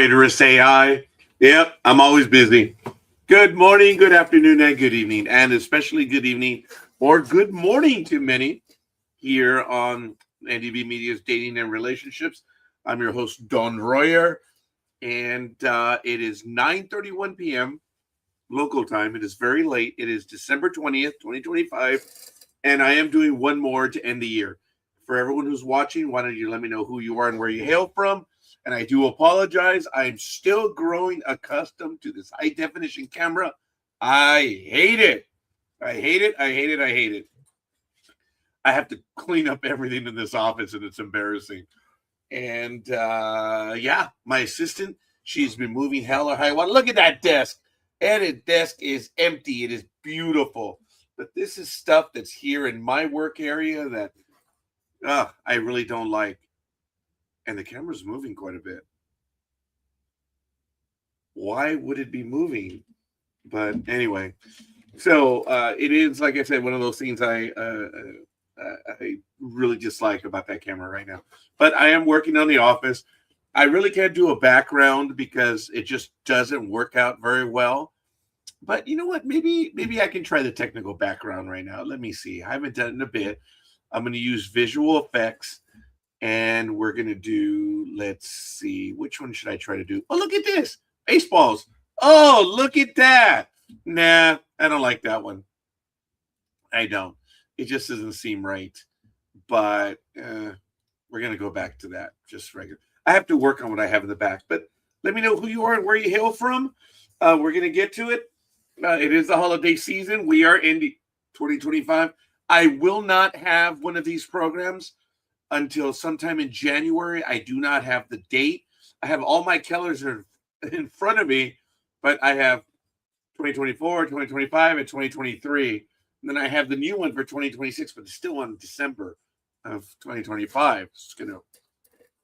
Traitorous AI. Yep, I'm always busy. Good morning, good afternoon, and good evening, and especially good evening or good morning to many here on NDB Media's Dating and Relationships. I'm your host, Don Royer, and it is 9:31 p.m. local time. It is very late. It is December 20th, 2025, and I am doing one more to end the year. For everyone who's watching, why don't you let me know who you are and where you hail from? And I do apologize. I'm still growing accustomed to this high definition camera. I hate it. I hate it. I hate it. I hate it. I have to clean up everything in this office, and it's embarrassing. And yeah, my assistant, she's been moving hell or high water. Look at that desk. And the desk is empty. It is beautiful. But this is stuff that's here in my work area that I really don't like. And the camera's moving quite a bit. Why would it be moving? But anyway, so it is, like I said, one of those things I really dislike about that camera right now. But I am working on the office. I really can't do a background because it just doesn't work out very well. But you know what? Maybe I can try the technical background right now. Let me see. I haven't done it in a bit. I'm going to use visual effects. And we're going to do, let's see, which one should I try to do? Oh, look at this. Baseballs. Oh, look at that. Nah, I don't like that one. I don't. It just doesn't seem right. But we're going to go back to that. Just regular. I have to work on what I have in the back. But let me know who you are and where you hail from. We're going to get to it. It is the holiday season. We are in 2025. I will not have one of these programs until sometime in January. I do not have the date. I have all my calendars in front of me, but I have 2024, 2025, and 2023. And then I have the new one for 2026, but it's still on December of 2025. It's going to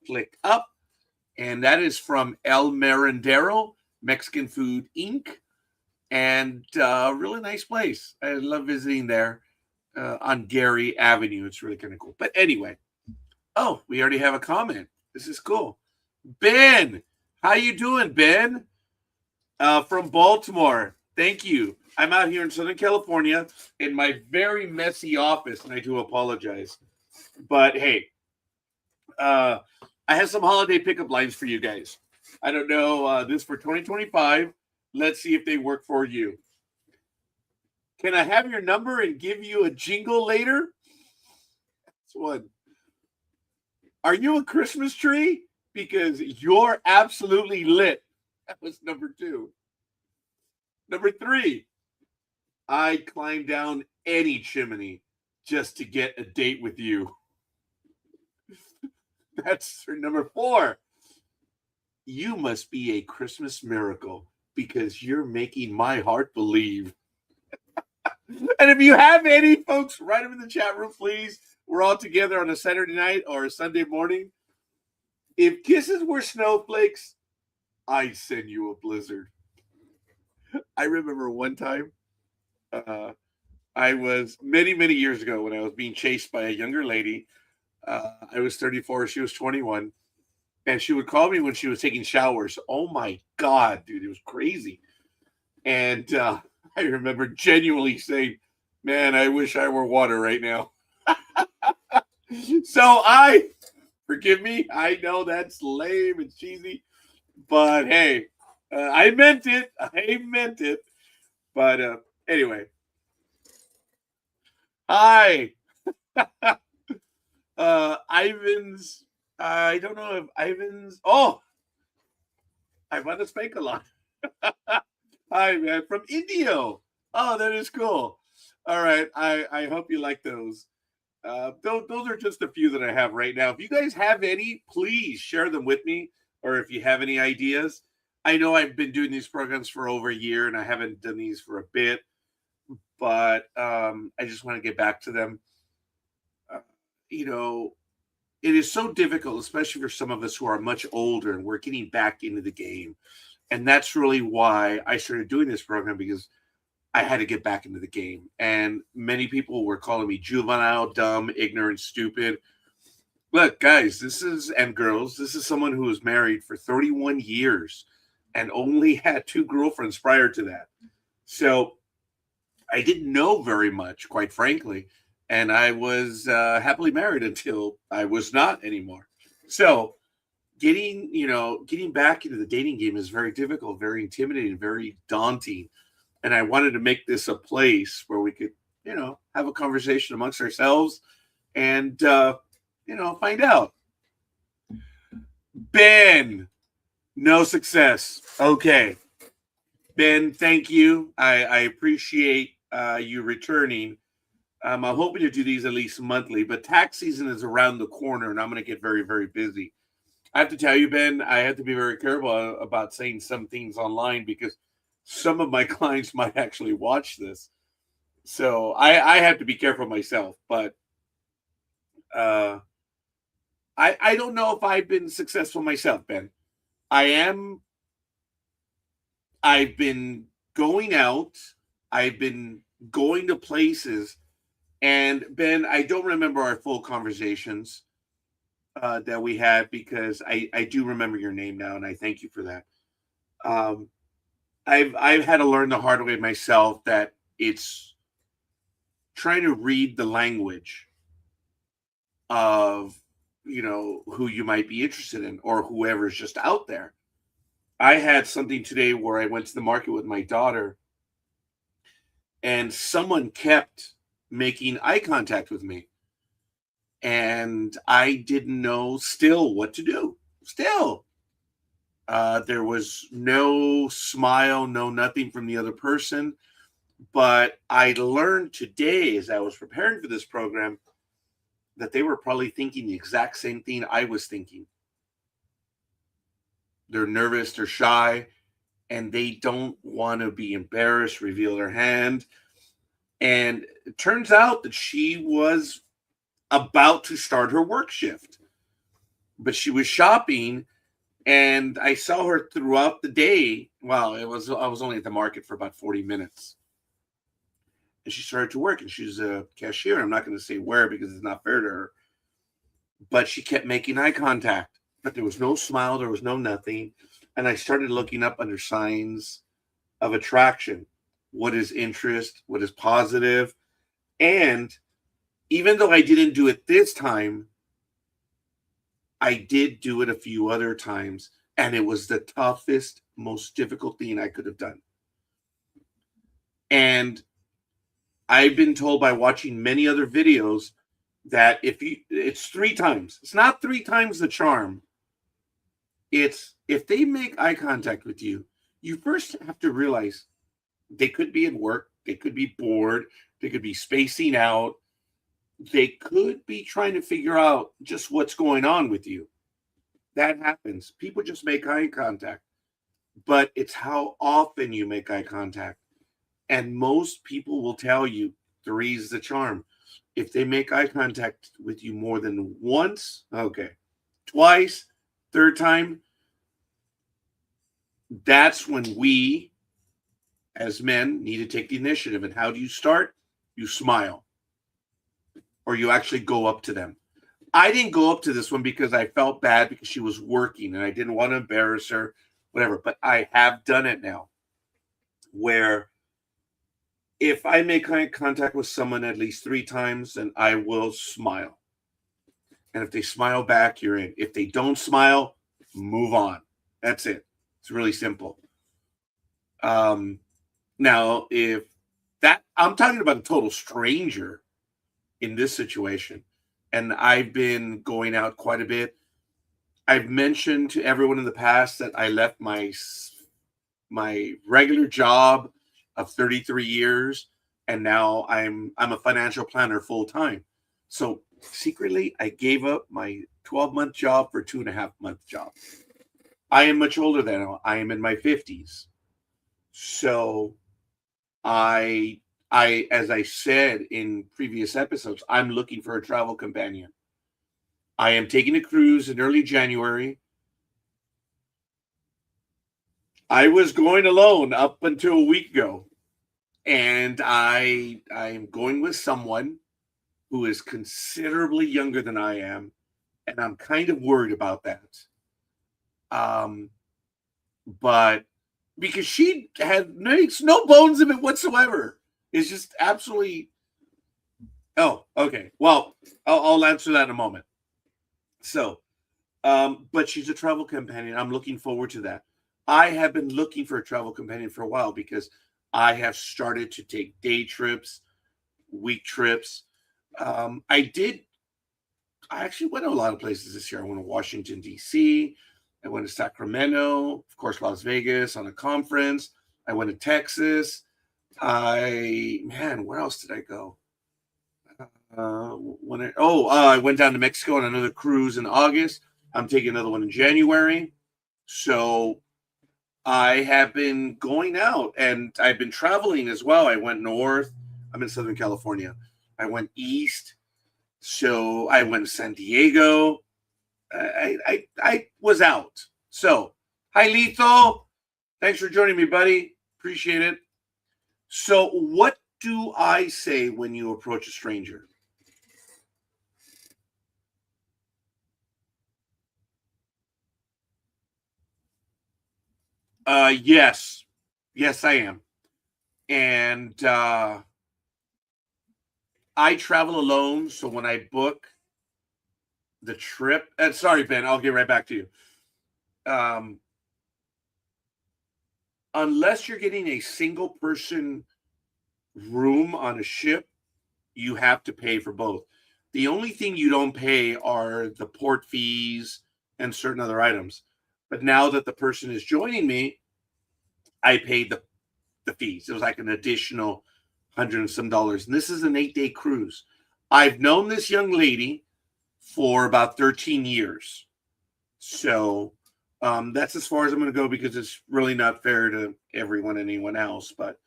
click up. And that is from El Merendero, Mexican Food Inc. And really nice place. I love visiting there on Gary Avenue. It's really kind of cool. But anyway. Oh, we already have a comment. This is cool. Ben, how you doing, Ben? From Baltimore. Thank you. I'm out here in Southern California in my very messy office, and I do apologize. But hey, I have some holiday pickup lines for you guys. I don't know this for 2025. Let's see if they work for you. Can I have your number and give you a jingle later? That's one. Are you a Christmas tree? Because you're absolutely lit. That was number 2. Number 3, I climb down any chimney just to get a date with you. That's for number 4. You must be a Christmas miracle because you're making my heart believe. And if you have any, folks, write them in the chat room, please. We're all together on a Saturday night or a Sunday morning. If kisses were snowflakes, I'd send you a blizzard. I remember one time, I was many, many years ago when I was being chased by a younger lady. I was 34, she was 21. And she would call me when she was taking showers. Oh my God, dude, it was crazy. And I remember genuinely saying, man, I wish I were water right now. So forgive me, I know that's lame and cheesy, but hey, I meant it. I meant it. But anyway, hi, Ivan's. I don't know if Ivan's. Oh, I want to spank a lot. Hi, man, from Indio. Oh, that is cool. All right, I hope you like those. Those are just a few that I have right now. If you guys have any, please share them with me. Or if you have any ideas, I know I've been doing these programs for over a year and I haven't done these for a bit, but I just want to get back to them. You know, it is so difficult, especially for some of us who are much older and we're getting back into the game. And that's really why I started doing this program, because I had to get back into the game. And many people were calling me juvenile, dumb, ignorant, stupid. Look, guys, and girls, this is someone who was married for 31 years and only had two girlfriends prior to that. So I didn't know very much, quite frankly. And I was happily married until I was not anymore. So getting back into the dating game is very difficult, very intimidating, very daunting. And I wanted to make this a place where we could, have a conversation amongst ourselves and, find out. Ben, no success. Okay. Ben, thank you. I appreciate you returning. I'm hoping to do these at least monthly, but tax season is around the corner and I'm going to get very, very busy. I have to tell you, Ben, I have to be very careful about saying some things online because some of my clients might actually watch this. So I have to be careful myself. But uh, I don't know if I've been successful myself, Ben. I am. I've been going out. I've been going to places. And Ben, I don't remember our full conversations that we had because I do remember your name now, and I thank you for that. Um, I've had to learn the hard way myself that it's trying to read the language of who you might be interested in or whoever's just out there. I had something today where I went to the market with my daughter and someone kept making eye contact with me and I didn't know still what to do. Still, there was no smile, no nothing from the other person. But I learned today as I was preparing for this program that they were probably thinking the exact same thing I was thinking. They're nervous, they're shy, and they don't want to be embarrassed, reveal their hand. And it turns out that she was about to start her work shift, but she was shopping and I saw her throughout the day. Well, I was only at the market for about 40 minutes. And she started to work and she's a cashier. I'm not going to say where because it's not fair to her. But she kept making eye contact. But there was no smile, there was no nothing. And I started looking up under signs of attraction. What is interest? What is positive? And even though I didn't do it this time, I did do it a few other times. And it was the toughest, most difficult thing I could have done. And I've been told by watching many other videos that it's three times. It's not three times the charm. It's if they make eye contact with you, you first have to realize they could be at work, they could be bored, they could be spacing out, they could be trying to figure out just what's going on with you. That happens. People just make eye contact, but it's how often you make eye contact. And most people will tell you three is the charm. If they make eye contact with you more than once, okay, twice, third time, that's when we as men need to take the initiative. And how do you start? You smile or you actually go up to them. I didn't go up to this one because I felt bad because she was working and I didn't want to embarrass her, whatever. But I have done it now where if I make eye contact with someone at least three times, then I will smile. And if they smile back, you're in. If they don't smile, move on. That's it. It's really simple. Now, if that, I'm talking about a total stranger in this situation, and I've been going out quite a bit. I've mentioned to everyone in the past that I left my regular job of 33 years and now I'm a financial planner full time. So secretly I gave up my 12-month job for 2.5-month job. I am much older than I am in my 50s. So I as I said in previous episodes, I'm looking for a travel companion. I am taking a cruise in early January. I was going alone up until a week ago. And I am going with someone who is considerably younger than I am and I'm kind of worried about that. Um, but because she had makes no bones of it whatsoever. It's just absolutely. Oh, okay. Well, I'll answer that in a moment. So, but she's a travel companion. I'm looking forward to that. I have been looking for a travel companion for a while because I have started to take day trips, week trips. I did. I actually went to a lot of places this year. I went to Washington D.C. I went to Sacramento, of course, Las Vegas on a conference. I went to Texas. Where else did I go? I went down to Mexico on another cruise in August. I'm taking another one in January. So I have been going out and I've been traveling as well. I went north. I'm in Southern California. I went east. So I went to San Diego. I was out. So hi Lethal. Thanks for joining me, buddy. Appreciate it. So what do I say when you approach a stranger? Yes. Yes, I am. And I travel alone. So when I book the trip, sorry, Ben, I'll get right back to you. Um, unless you're getting a single person room on a ship, you have to pay for both. The only thing you don't pay are the port fees and certain other items. But now that the person is joining me, I paid the fees. It was like an additional hundred and some dollars. And this is an 8-day cruise. I've known this young lady for about 13 years. So that's as far as I'm going to go because it's really not fair to anyone else. But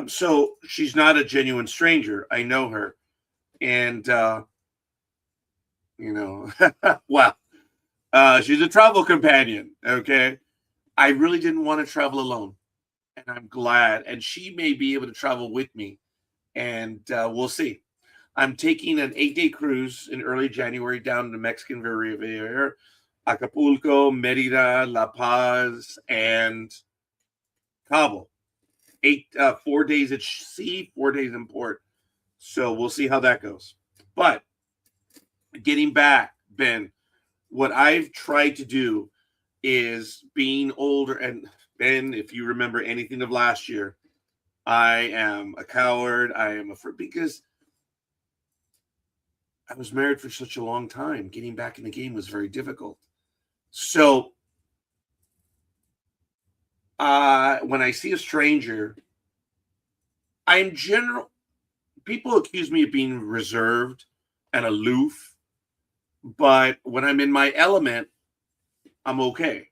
so she's not a genuine stranger. I know her. And, you know, well, she's a travel companion. Okay. I really didn't want to travel alone. And I'm glad. And she may be able to travel with me. And we'll see. I'm taking an 8-day cruise in early January down to Mexican Riviera, Acapulco, Merida, La Paz, and Cabo. 4 days at sea, 4 days in port. So we'll see how that goes. But getting back, Ben, what I've tried to do is being older. And Ben, if you remember anything of last year, I am a coward. I am afraid because I was married for such a long time. Getting back in the game was very difficult. So when I see a stranger, I'm general. People accuse me of being reserved and aloof, but when I'm in my element, I'm okay.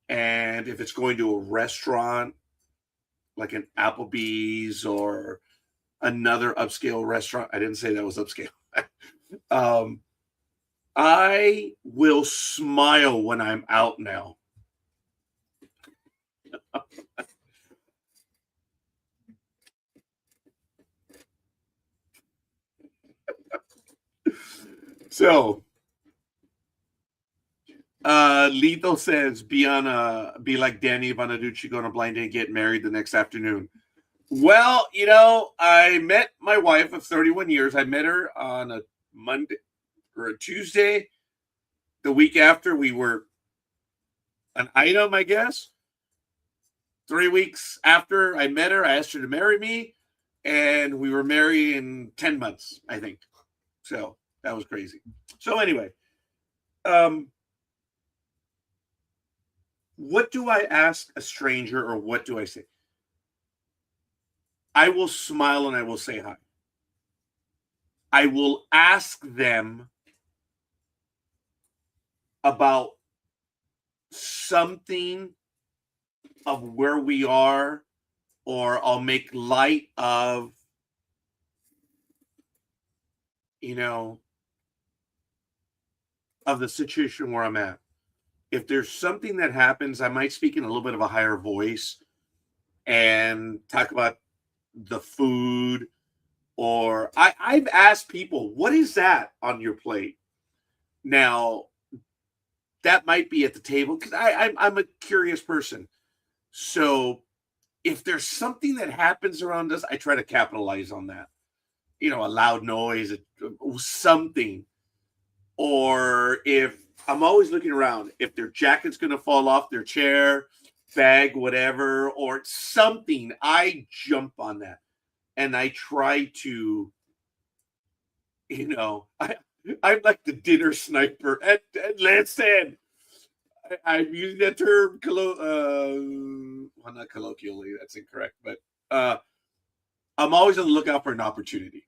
And if it's going to a restaurant like an Applebee's or another upscale restaurant, I didn't say that was upscale. um, I will smile when I'm out now. So Lethal says be like Danny Bonaducci, go on a blind date and get married the next afternoon. Well, I met my wife of 31 years. I met her on a Monday or a Tuesday. The week after, we were an item, I guess. 3 weeks after I met her, I asked her to marry me, and we were married in 10 months, I think. So that was crazy. So anyway, um, what do I ask a stranger or what do I say? I will smile and I will say hi. I will ask them about something of where we are, or I'll make light of, you know, of the situation where I'm at. If there's something that happens, I might speak in a little bit of a higher voice and talk about the food. Or I've asked people, what is that on your plate? Now, that might be at the table because I'm a curious person. So if there's something that happens around us, I try to capitalize on that. A loud noise, something. Or if I'm always looking around, if their jacket's going to fall off their chair, bag, whatever, or something, I jump on that and I try to, I'm like the dinner sniper. And listen, I'm using that term, well, not colloquially, that's incorrect, but uh, I'm always on the lookout for an opportunity.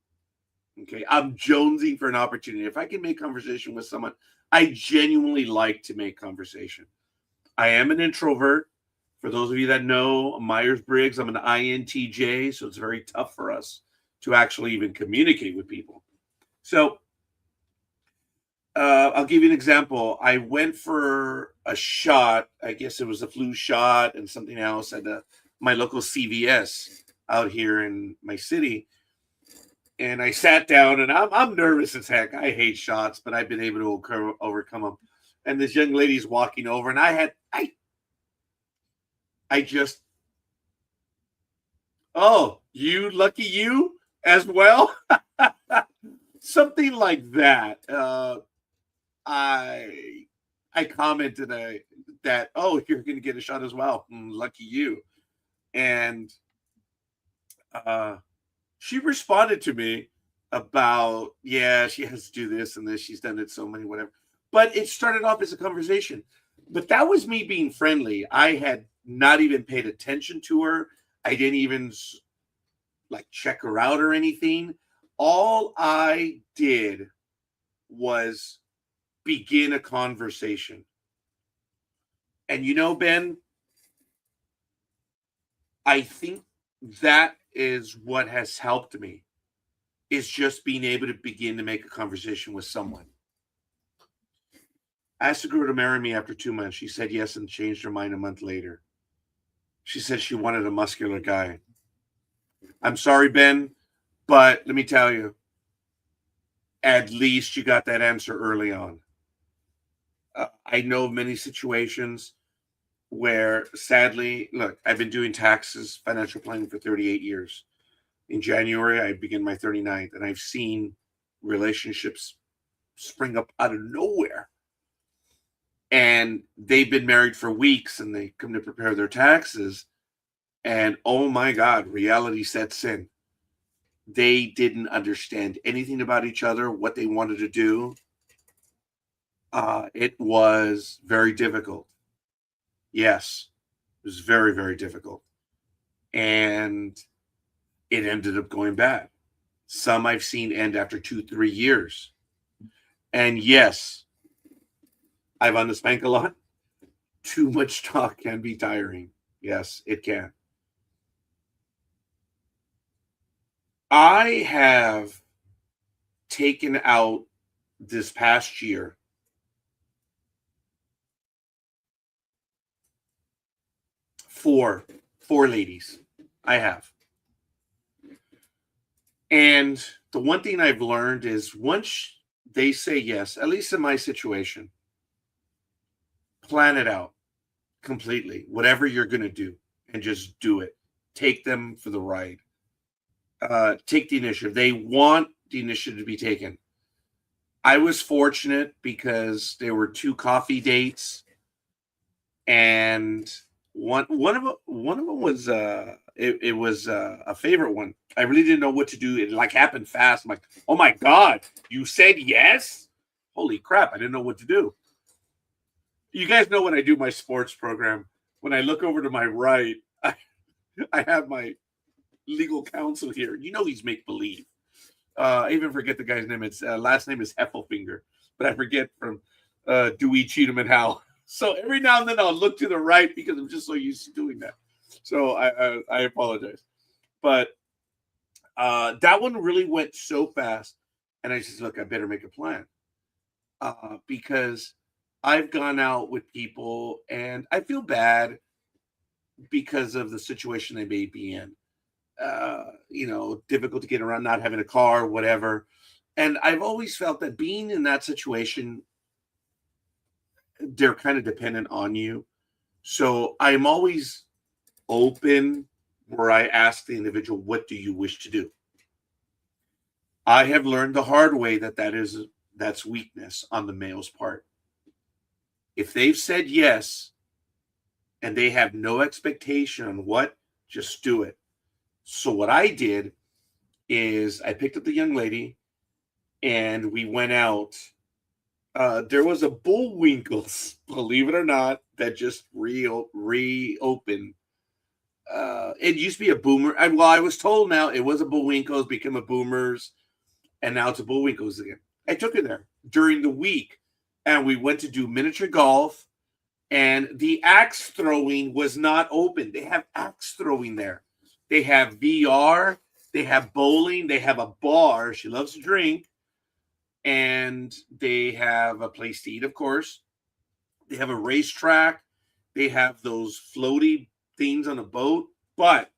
Okay. I'm jonesing for an opportunity. If I can make conversation with someone, I genuinely like to make conversation. I am an introvert. For those of you that know Myers Briggs, I'm an INTJ, so it's very tough for us to actually even communicate with people. So I'll give you an example. I went for a shot. I guess it was a flu shot and something else at my local CVS out here in my city. And I sat down, and I'm nervous as heck. I hate shots, but I've been able to overcome them. And this young lady's walking over, and I just, oh, you lucky you as well, something like that. I I commented that, oh, you're going to get a shot as well. Lucky you. And uh, she responded to me about, yeah, she has to do this and this. She's done it so many, whatever. But it started off as a conversation. But that was me being friendly. I had not even paid attention to her. I didn't even like check her out or anything. All I did was begin a conversation. And Ben, I think that is what has helped me, is just being able to begin to make a conversation with someone. I asked a girl to marry me after 2 months. She said yes and changed her mind a month later. She said she wanted a muscular guy. I'm sorry, Ben, but let me tell you, at least you got that answer early on. I know of many situations where, sadly, look, I've been doing taxes, financial planning for 38 years. In January, I begin my 39th, and I've seen relationships spring up out of nowhere. And they've been married for weeks, and they come to prepare their taxes. And oh my God, reality sets in. They didn't understand anything about each other, what they wanted to do. It was very difficult. Yes, it was very, very difficult. And it ended up going bad. Some I've seen end after 2, 3 years. And yes, I've on the spank a lot. Too much talk can be tiring. Yes, it can. I have taken out this past year four ladies. I have. And the one thing I've learned is once they say yes, at least in my situation, plan it out completely, whatever you're going to do, and just do it. Take them for the ride. Take the initiative. They want the initiative to be taken. I was fortunate because there were 2 coffee dates, and one of them was it was a favorite one. I really didn't know what to do. It like happened fast. I'm like, oh my God, you said yes? Holy crap, I didn't know what to do. You guys know when I do my sports program, when I look over to my right, I have my legal counsel here. He's make believe. I even forget the guy's name. It's last name is Heffelfinger, but I forget from Dewey, Cheatham, and Howe. So every now and then I'll look to the right because I'm just so used to doing that. So I apologize, but that one really went so fast, and I said, look, I better make a plan because I've gone out with people and I feel bad because of the situation they may be in. Difficult to get around, not having a car, whatever. And I've always felt that being in that situation they're kind of dependent on you. So I'm always open where I ask the individual, what do you wish to do? I have learned the hard way that's weakness on the male's part. If they've said yes and they have no expectation on what, just do it. So what I did is I picked up the young lady and we went out. There was a Bullwinkles, believe it or not, that just reopened. It used to be a Boomer. Well, I was told now it was a Bullwinkles, became a Boomers, and now it's a Bullwinkles again. I took her there during the week, and we went to do miniature golf, and the axe throwing was not open. They have axe throwing there. They have VR. They have bowling. They have a bar. She loves to drink. And they have a place to eat, of course. They have a racetrack. They have those floaty things on a boat. But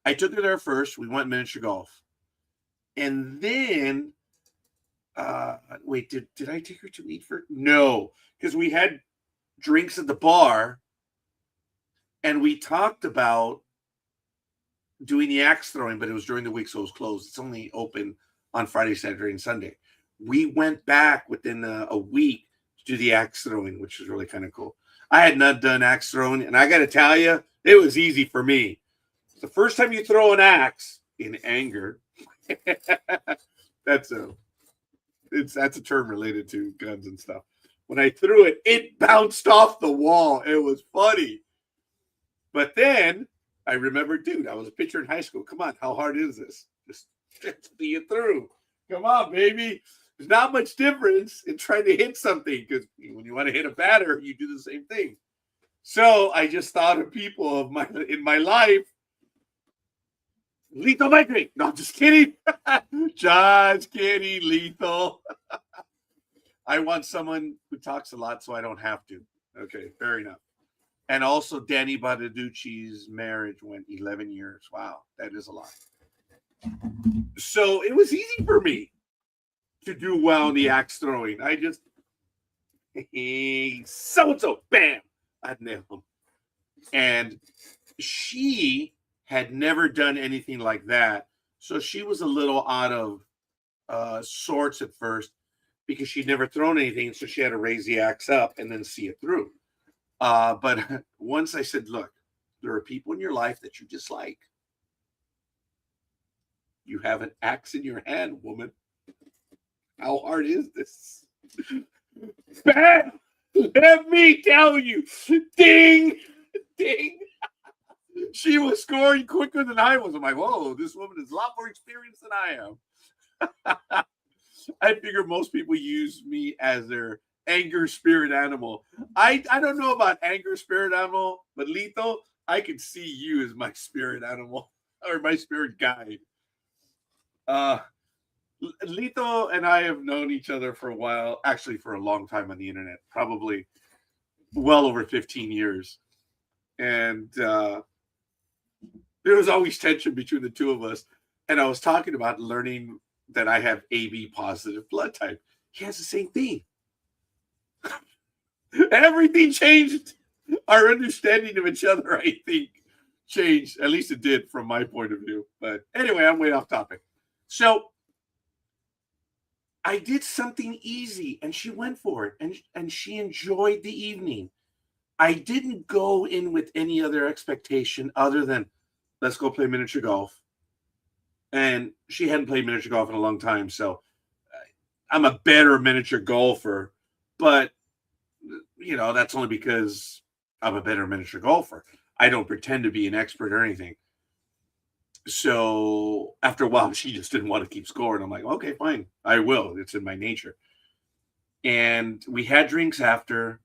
I took her there first. We went miniature golf. And then, wait, did I take her to eat first? No, because we had drinks at the bar. And we talked about doing the axe throwing, but it was during the week, so it was closed. It's only open on Friday, Saturday, and Sunday. We went back within a week to do the axe throwing, which was really kind of cool. I had not done axe throwing, and I got to tell you, it was easy for me. The first time you throw an axe in anger, that's a term related to guns and stuff. When I threw it, it bounced off the wall. It was funny. But then I remember, dude, I was a pitcher in high school. Come on, how hard is this? Just see it through. Come on, baby. There's not much difference in trying to hit something, because when you want to hit a batter, you do the same thing. So I just thought of people in my life. Lethal migrate. No, just kidding. Just kidding, lethal. I want someone who talks a lot so I don't have to. Okay, fair enough. And also Danny Bonaducci's marriage went 11 years. Wow, that is a lot. So it was easy for me to do well in the axe throwing. I just, so-and-so, bam, I'd nail him. And she had never done anything like that. So she was a little out of sorts at first because she'd never thrown anything. So she had to raise the axe up and then see it through. But once I said, look, there are people in your life that you dislike. You have an axe in your hand, woman. How hard is this? Bam! Let me tell you. Ding! Ding! She was scoring quicker than I was. I'm like, whoa, this woman is a lot more experienced than I am. I figure most people use me as their anger spirit animal. I don't know about anger spirit animal, but lethal, I can see you as my spirit animal or my spirit guide. Lethal and I have known each other for a while, actually for a long time on the internet, probably well over 15 years. And there was always tension between the two of us. And I was talking about learning that I have AB positive blood type. He has the same thing. Everything changed. Our understanding of each other, I think, changed. At least it did from my point of view. But anyway, I'm way off topic. So I did something easy and she went for it and she enjoyed the evening. I didn't go in with any other expectation other than let's go play miniature golf. And she hadn't played miniature golf in a long time. So I'm a better miniature golfer, but that's only because I'm a better miniature golfer. I don't pretend to be an expert or anything. So after a while, she just didn't want to keep scoring. I'm like, okay, fine. I will. It's in my nature. And we had drinks after,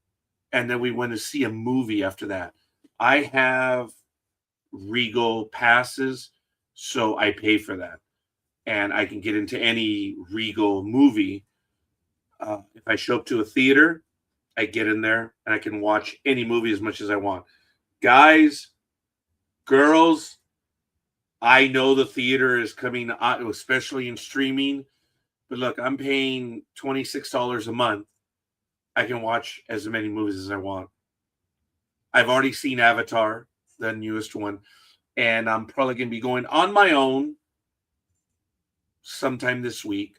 and then we went to see a movie after that. I have Regal passes, so I pay for that. And I can get into any Regal movie. If I show up to a theater, I get in there and I can watch any movie as much as I want. Guys, girls, I know the theater is coming out, especially in streaming. But look, I'm paying $26 a month I can watch as many movies as I want. I've already seen Avatar, the newest one, and I'm probably going to be going on my own sometime this week.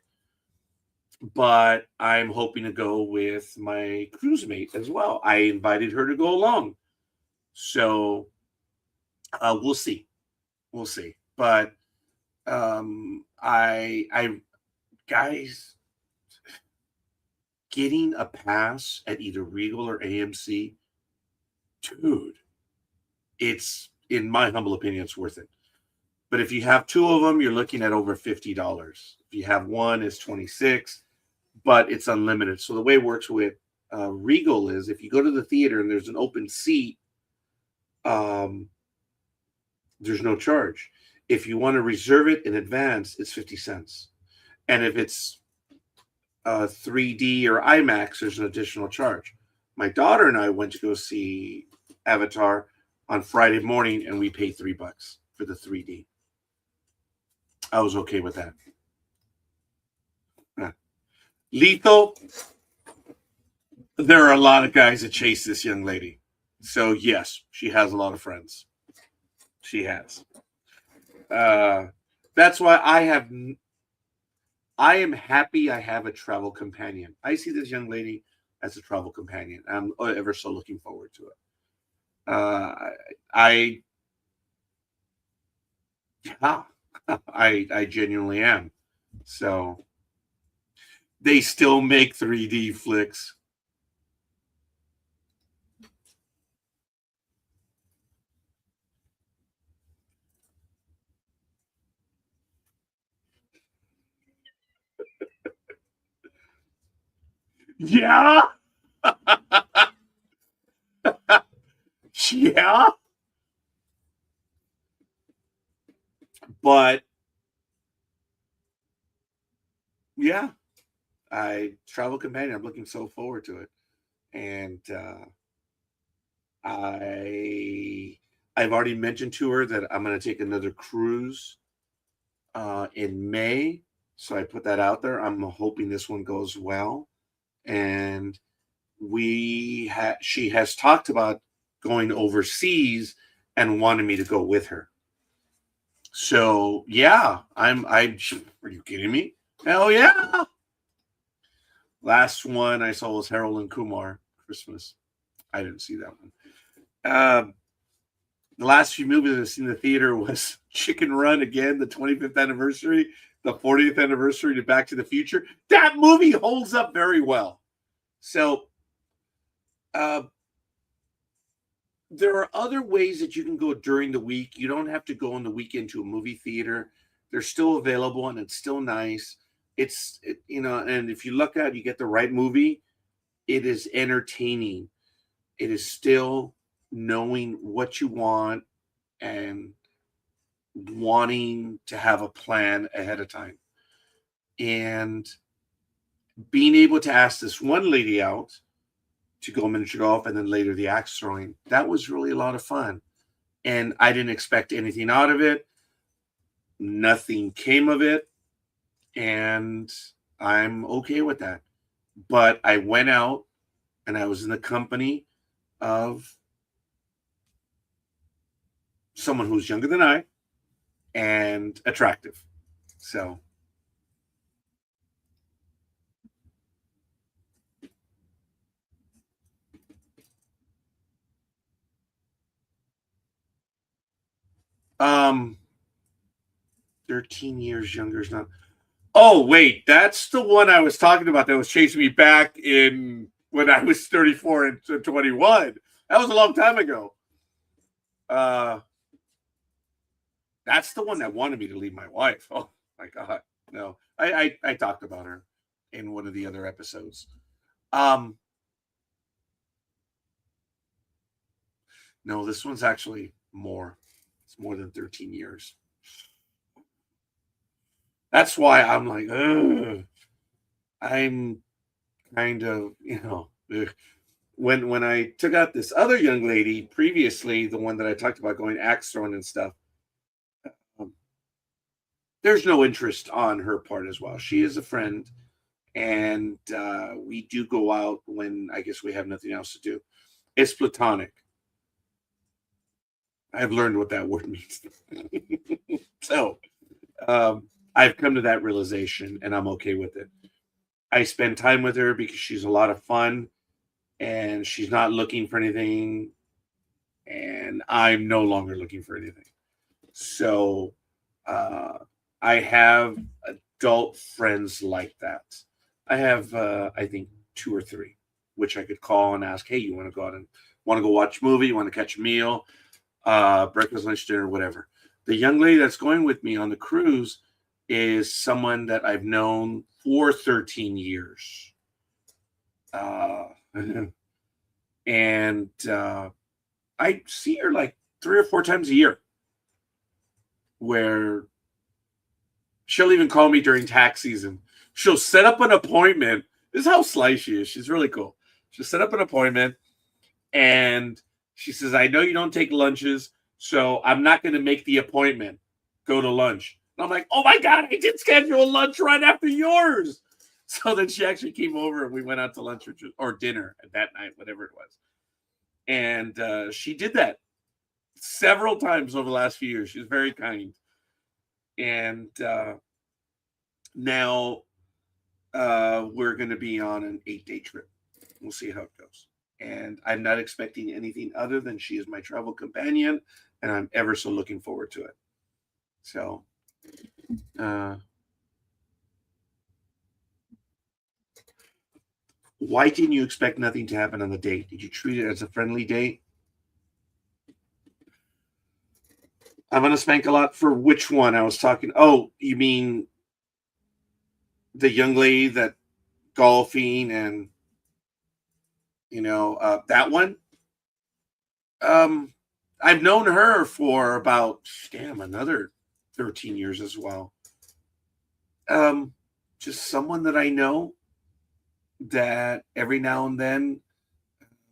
But I'm hoping to go with my cruise mate as well. I invited her to go along. So we'll see. We'll see. But I guys, getting a pass at either Regal or AMC, dude, it's, in my humble opinion, it's worth it. But if you have two of them, you're looking at over $50. If you have one, it's 26, but it's unlimited. So the way it works with Regal is if you go to the theater and there's an open seat, there's no charge. If you want to reserve it in advance, it's 50 cents. And if it's 3D or IMAX, there's an additional charge. My daughter and I went to go see Avatar on Friday morning, and we paid $3 for the 3D. I was okay with that. Lethal, there are a lot of guys that chase this young lady. So, yes, she has a lot of friends. She has. That's why I am happy I have a travel companion. I see this young lady as a travel companion. I'm ever so looking forward to it. I genuinely am. So they still make 3D flicks. Yeah. Yeah. But yeah, travel companion. I'm looking so forward to it. And I've already mentioned to her that I'm going to take another cruise in May. So I put that out there. I'm hoping this one goes well. And she has talked about going overseas and wanted me to go with her. So yeah, are you kidding me? Hell yeah. Last one I saw was Harold and Kumar Christmas. I didn't see that one. The last few movies I've seen in the theater was Chicken Run again, the 25th anniversary, the 40th anniversary to Back to the Future. That movie holds up very well. So there are other ways that you can go during the week. You don't have to go on the weekend to a movie theater. They're still available and it's still nice. And if you look at it, you get the right movie, it is entertaining. It is still knowing what you want and wanting to have a plan ahead of time. And being able to ask this one lady out to go miniature golf and then later the axe throwing, that was really a lot of fun. And I didn't expect anything out of it. Nothing came of it. And I'm okay with that. But I went out and I was in the company of someone who's younger than I and attractive. So um 13 years younger is not. Oh, wait, that's the one I was talking about that was chasing me back in when I was 34 and 21. That was a long time ago. That's the one that wanted me to leave my wife. Oh my god. No. I talked about her in one of the other episodes. No, this one's actually more. It's more than 13 years. That's why I'm like, ugh. I'm kind of, ugh. When I took out this other young lady previously, the one that I talked about going axe throwing and stuff, um, there's no interest on her part as well. She is a friend, And we do go out when I guess we have nothing else to do. It's platonic. I've learned what that word means. So I've come to that realization, and I'm okay with it. I spend time with her because she's a lot of fun, and she's not looking for anything, and I'm no longer looking for anything. So uh, I have adult friends like that. I have, I think, two or three, which I could call and ask, hey, you want to go out and want to go watch a movie? You want to catch a meal? Breakfast, lunch, dinner, whatever. The young lady that's going with me on the cruise is someone that I've known for 13 years. Uh, and I see her like 3 or 4 times a year, where she'll even call me during tax season. She'll set up an appointment. This is how sly she is. She's really cool. She'll set up an appointment, and she says, I know you don't take lunches, so I'm not going to make the appointment. Go to lunch. And I'm like, oh my God, I did schedule lunch right after yours. So then she actually came over and we went out to lunch or dinner that night, whatever it was. And she did that several times over the last few years. She was very kind. And now we're going to be on an 8-day trip. We'll see how it goes. And I'm not expecting anything other than she is my travel companion, and I'm ever so looking forward to it. So, why didn't you expect nothing to happen on the date? Did you treat it as a friendly date? I'm going to spank a lot for which one I was talking. Oh, you mean the young lady that golfing and, that one? I've known her for about, another 13 years as well. Just someone that I know that every now and then,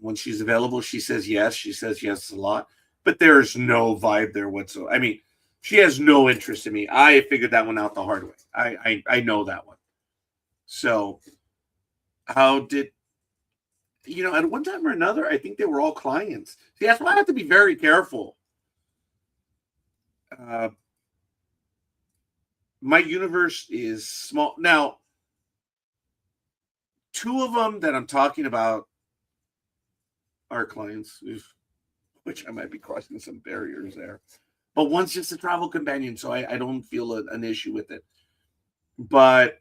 when she's available, she says yes. She says yes a lot, but there's no vibe there whatsoever. I mean, she has no interest in me. I figured that one out the hard way. I know that one. So how did, at one time or another, I think they were all clients. See, that's why I have to be very careful. My universe is small. Now, two of them that I'm talking about are clients, which I might be crossing some barriers there. But one's just a travel companion, so I don't feel an issue with it. But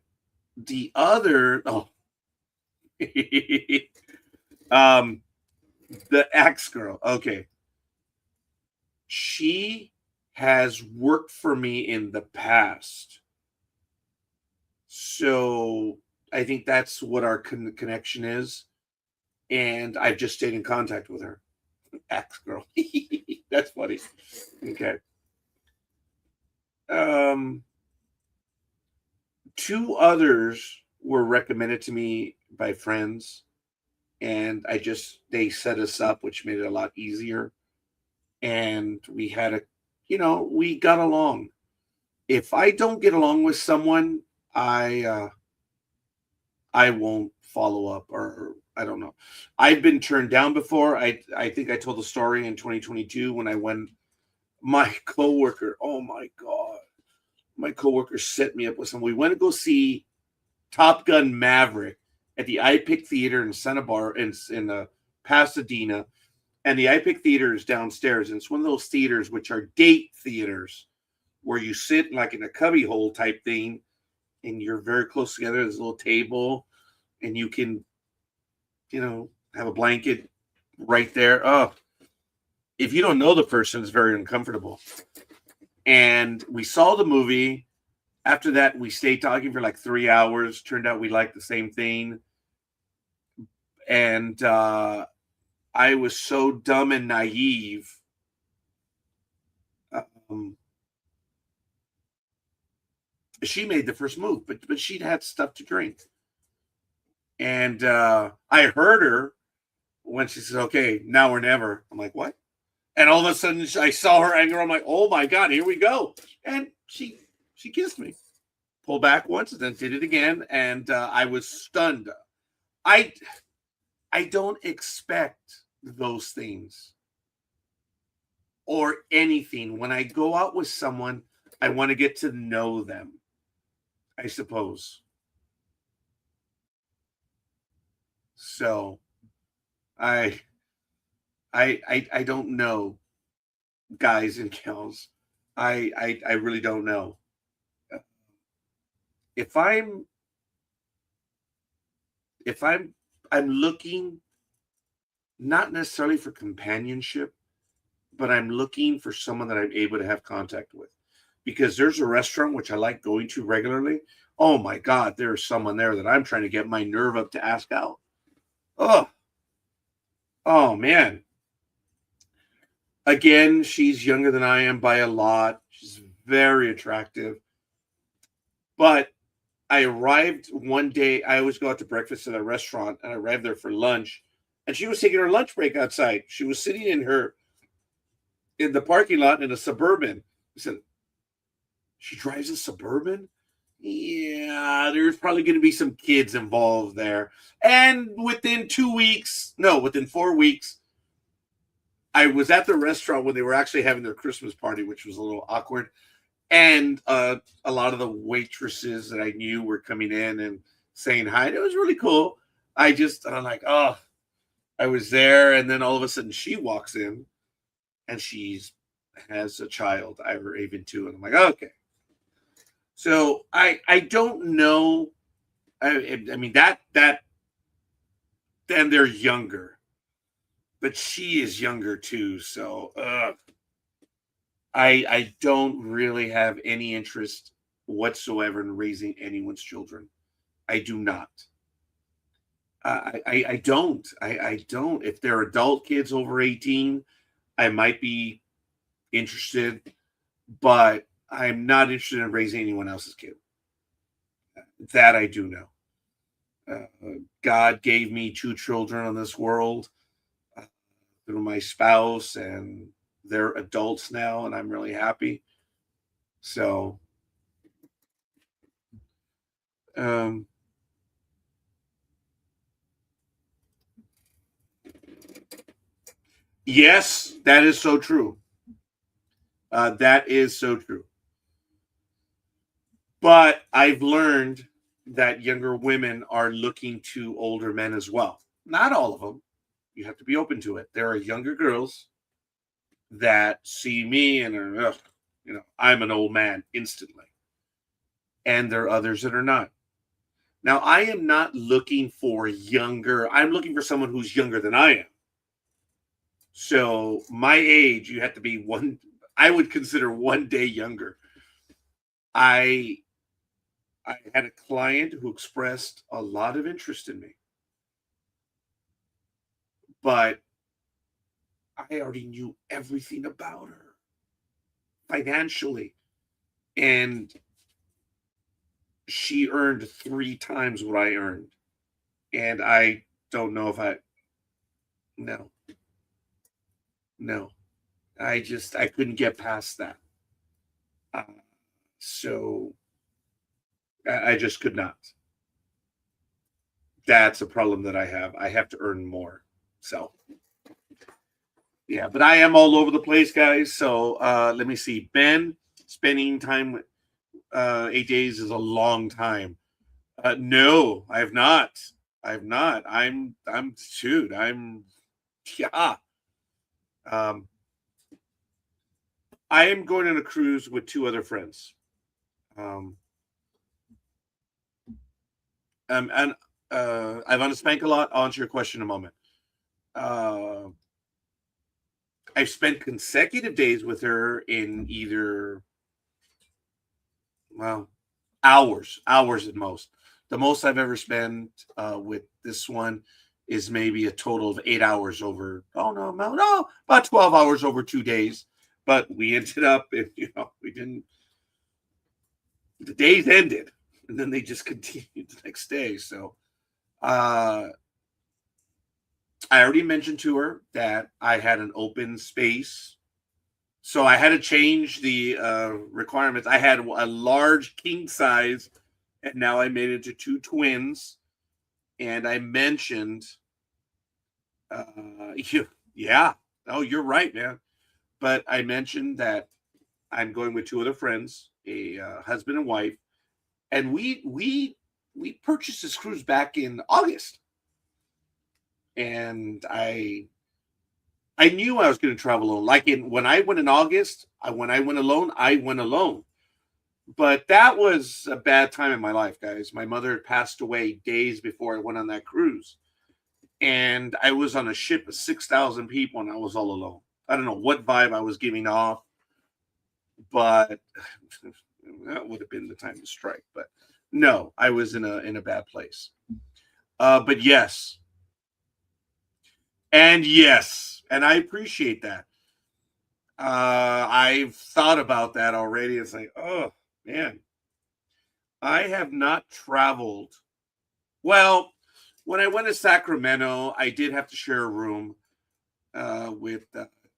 the other, the ex girl, okay, she has worked for me in the past, so I think that's what our connection is, and I've just stayed in contact with her. Ex girl, that's funny. Okay. Two others were recommended to me by friends, and they set us up, which made it a lot easier. And we had we got along. If I don't get along with someone, I won't follow up, or I don't know. I've been turned down before. I think I told the story in 2022 when I went. My coworker, oh my God, my coworker set me up with some. We went to go see Top Gun Maverick at the iPic Theater in Santa Barbara, in Pasadena, and the iPic Theater is downstairs. And it's one of those theaters which are date theaters where you sit like in a cubby hole type thing, and you're very close together. There's a little table, and you can, have a blanket right there. Oh, if you don't know the person, it's very uncomfortable. And we saw the movie. After that, we stayed talking for like 3 hours. Turned out we liked the same thing. And I was so dumb and naive. She made the first move, but she'd had stuff to drink. And I heard her when she said, okay, now or never. I'm like, what? And all of a sudden, I saw her anger. I'm like, oh my God, here we go. And she kissed me. pulled back once and then did it again, and I was stunned. I I don't expect those things or anything. When I go out with someone, I want to get to know them, I suppose. So I I don't know, guys and gals. I really don't know. If I'm if I'm looking not necessarily for companionship, but I'm looking for someone that I'm able to have contact with. Because there's a restaurant which I like going to regularly. Oh my God, there's someone there that I'm trying to get my nerve up to ask out. Oh, oh man. Again, she's younger than I am by a lot. She's very attractive. But I arrived one day. I always go out to breakfast at a restaurant, and I arrived there for lunch. And she was taking her lunch break outside. She was sitting in the parking lot in a Suburban. I said, she drives a Suburban? Yeah, there's probably going to be some kids involved there. And within 2 weeks, no, within 4 weeks, I was at the restaurant when they were actually having their Christmas party, which was a little awkward. And a lot of the waitresses that I knew were coming in and saying hi. And it was really cool. I'm like, oh, I was there. And then all of a sudden she walks in and she's has a child, Ivor Avon too. And I'm like, okay. So I don't know. I mean that then they're younger, but she is younger too. So I don't really have any interest whatsoever in raising anyone's children. I do not. I don't. I don't. If they're adult kids over 18, I might be interested, but I'm not interested in raising anyone else's kid. That I do know. God gave me two children on this world uh, through my spouse, and they're adults now, and I'm really happy. So, um, yes, that is so true. That is so true. But I've learned that younger women are looking to older men as well. Not all of them. You have to be open to it. There are younger girls that see me and are, ugh, I'm an old man instantly. And there are others that are not. Now, I am not looking for younger. I'm looking for someone who's younger than I am. So my age, you have to be one. I would consider one day younger. I I had a client who expressed a lot of interest in me, but I already knew everything about her financially, and she earned three times what I earned, and I don't know if I no no I couldn't get past that. Uh, so I just could not. That's a problem that I have. I have to earn more. So yeah, but I am all over the place, guys. So let me see. Ben, spending time with 8 days is a long time. No, I have not. I have not. I'm shoot. I'm yeah. Um, I am going on a cruise with two other friends. Um, and I want to spank a lot. I'll answer your question in a moment. Uh, I've spent consecutive days with her in either, well, hours at most. The most I've ever spent with this one is maybe a total of 8 hours over. Oh no, about 12 hours over 2 days. But we ended up, and we didn't. The days ended, and then they just continued the next day. So, uh, I already mentioned to her that I had an open space So I had to change the requirements. I had a large king size, and now I made it to two twins. And I mentioned, yeah, oh, you're right, man. But I mentioned that I'm going with two other friends, a husband and wife, and we purchased this cruise back in August, and I knew I was going to travel alone. Like when I went in August, when I went alone, I went alone. But that was a bad time in my life, guys. My mother had passed away days before I went on that cruise, and I was on a ship of 6,000 people, and I was all alone. I don't know what vibe I was giving off, but that would have been the time to strike. But no, I was in a bad place. But yes, and yes, and I appreciate that. I've thought about that already. It's like, oh man, I have not traveled. Well, when I went to Sacramento, I did have to share a room with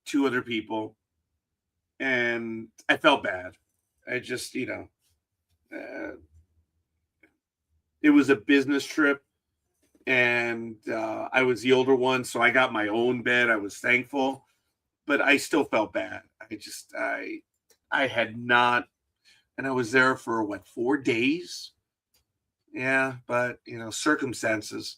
two other people, and I felt bad. I just, it was a business trip, and I was the older one, so I got my own bed. I was thankful, but I still felt bad. I had not, and I was there for what, 4 days? Yeah, but circumstances.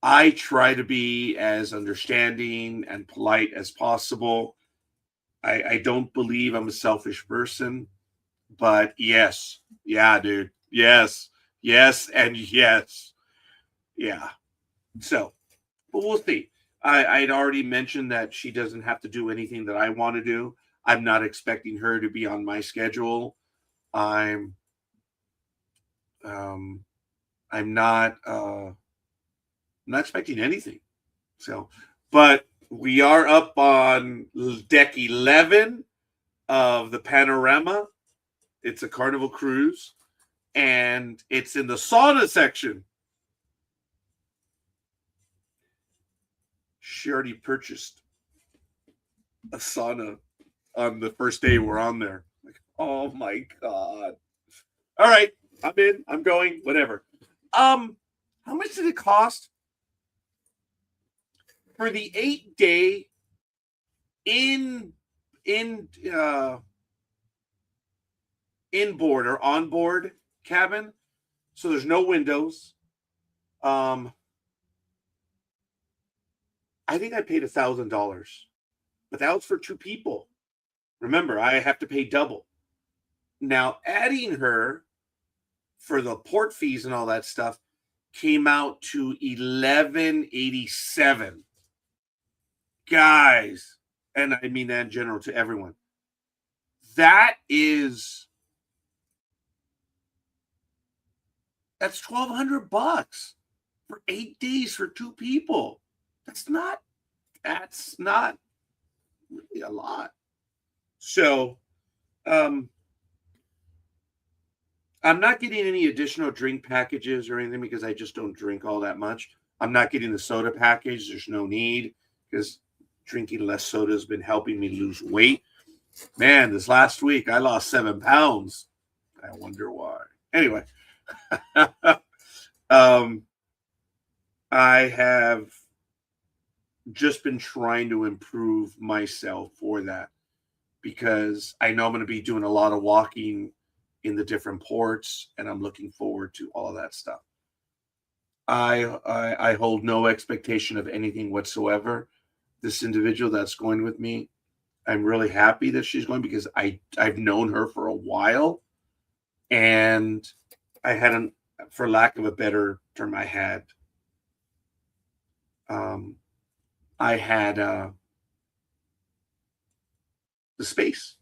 I try to be as understanding and polite as possible. I don't believe I'm a selfish person, but yes, yeah, dude, yes, yes, and yes, yeah. So, but we'll see. I'd already mentioned that she doesn't have to do anything that I want to do. I'm not expecting her to be on my schedule. I'm um, I'm not expecting anything. So, but we are up on deck 11 of the Panorama. It's a Carnival cruise, and it's in the sauna section. She already purchased a sauna on the first day we're on there. Like, oh my god! All right, I'm in. I'm going. Whatever. How much did it cost for the 8 day in uh inboard or onboard cabin? So there's no windows. Um, I think I paid $1,000, but that was for two people. Remember, I have to pay double. Now, adding her for the port fees and all that stuff came out to 1187. Guys, and I mean that in general to everyone. That is that's $1,200 for 8 days for two people. That's not really a lot. So um I'm not getting any additional drink packages or anything because I just don't drink all that much. I'm not getting the soda package. There's no need because drinking less soda has been helping me lose weight. Man, this last week I lost 7 pounds. I wonder why. Anyway, um, I have just been trying to improve myself for that because I know I'm going to be doing a lot of walking in the different ports, and I'm looking forward to all of that stuff. I hold no expectation of anything whatsoever. This individual that's going with me, I'm really happy that she's going because I've known her for a while, and I had an, for lack of a better term, um I had the space.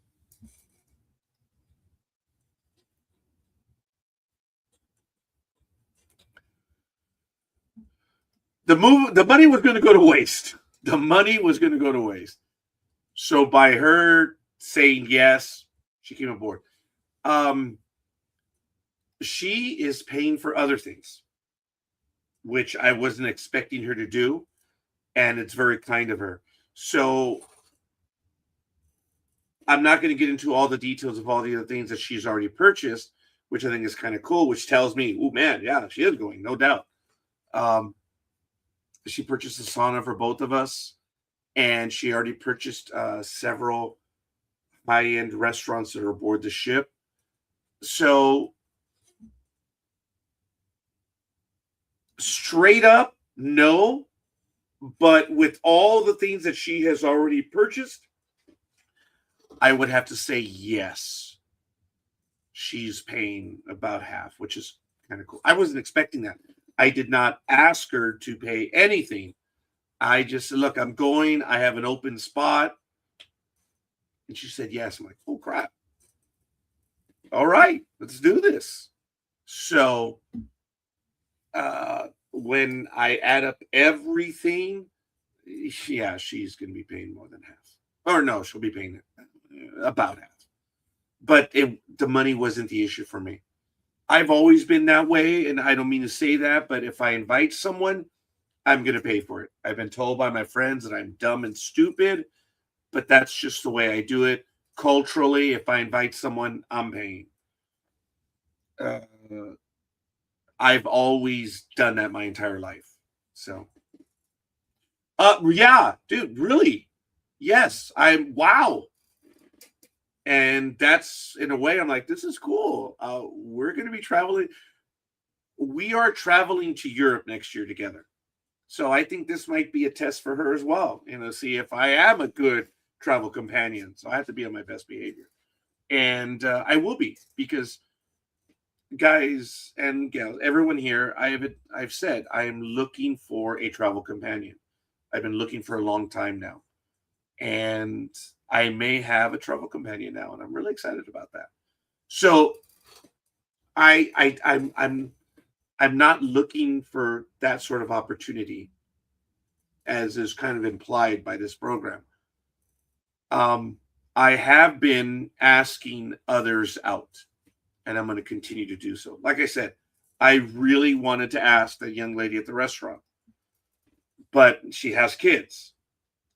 The money was going to go to waste. The money was going to go to waste. So by her saying yes, she came aboard. Um, she is paying for other things, which I wasn't expecting her to do, and it's very kind of her. So I'm not going to get into all the details of all the other things that she's already purchased, which I think is kind of cool, which tells me, oh man, yeah, she is going, no doubt. Um, she purchased a sauna for both of us, and she already purchased several high-end restaurants that are aboard the ship. So straight up, no. But with all the things that she has already purchased, I would have to say yes. She's paying about half, which is kind of cool. I wasn't expecting that. I did not ask her to pay anything. I just said, look, I'm going. I have an open spot. And she said yes. I'm like, oh, crap. All right, let's do this. So when I add up everything, yeah, she's going to be paying more than half. Or no, she'll be paying about half. But the money wasn't the issue for me. I've always been that way, and I don't mean to say that, but if I invite someone, I'm going to pay for it. I've been told by my friends that I'm dumb and stupid, but that's just the way I do it. Culturally, if I invite someone, I'm paying. Uh, I've always done that my entire life. So, yeah, dude, really, yes, wow. And that's in a way, I'm like, this is cool. We're going to be traveling. We are traveling to Europe next year together. So I think this might be a test for her as well. See if I am a good travel companion. So I have to be on my best behavior. And I will be, because guys and gals, everyone here, I've said I am looking for a travel companion. I've been looking for a long time now. And I may have a travel companion now, and I'm really excited about that. So I'm not looking for that sort of opportunity, as is kind of implied by this program. I have been asking others out, and I'm going to continue to do so. Like I said, I really wanted to ask the young lady at the restaurant, but she has kids.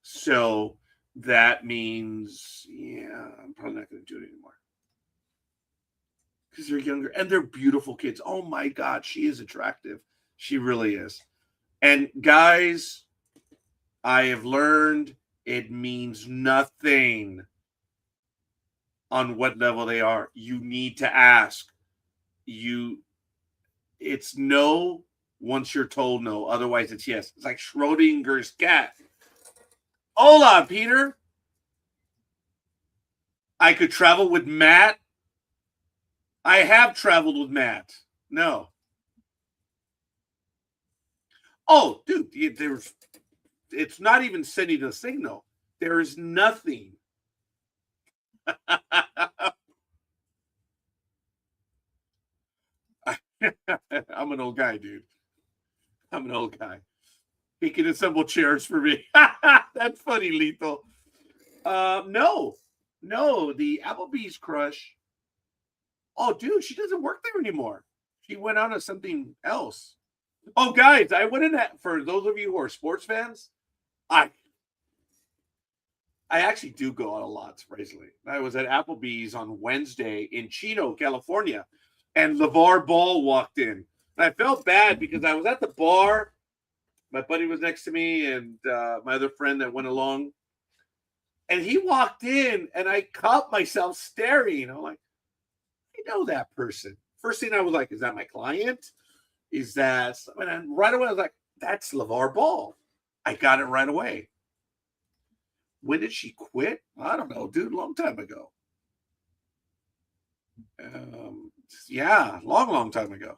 So that means, yeah, I'm probably not going to do it anymore. Because they're younger and they're beautiful kids. Oh my God, she is attractive. She really is. And guys, I have learned it means nothing on what level they are. You need to ask. It's no once you're told no. Otherwise, it's yes. It's like Schrodinger's cat. Hola, Peter. I could travel with Matt. I have traveled with Matt. No. Oh, dude, it's not even sending a signal. There is nothing. I'm an old guy, dude. I'm an old guy. He can assemble chairs for me. That's funny, Lethal. No, the Applebee's crush. Oh, dude, she doesn't work there anymore. She went on to something else. Oh, guys, I went in for those of you who are sports fans. I actually do go out a lot, surprisingly. I was at Applebee's on Wednesday in Chino, California, and LeVar Ball walked in. And I felt bad because I was at the bar. My buddy was next to me, and my other friend that went along. And he walked in, and I caught myself staring. I'm like, I know that person. First thing I was like, is that my client? Is that, and right away I was like, that's LeVar Ball. I got it right away. When did she quit? I don't know, dude. Long time ago. Yeah, long time ago.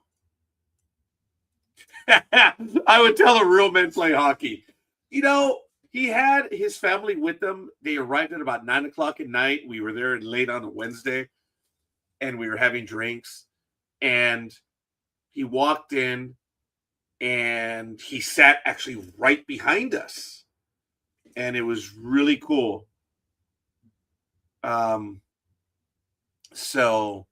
I would tell her real men play hockey. He had his family with them. They arrived at about 9:00 at night. We were there late on a Wednesday, and we were having drinks. And he walked in, and he sat actually right behind us. And it was really cool. So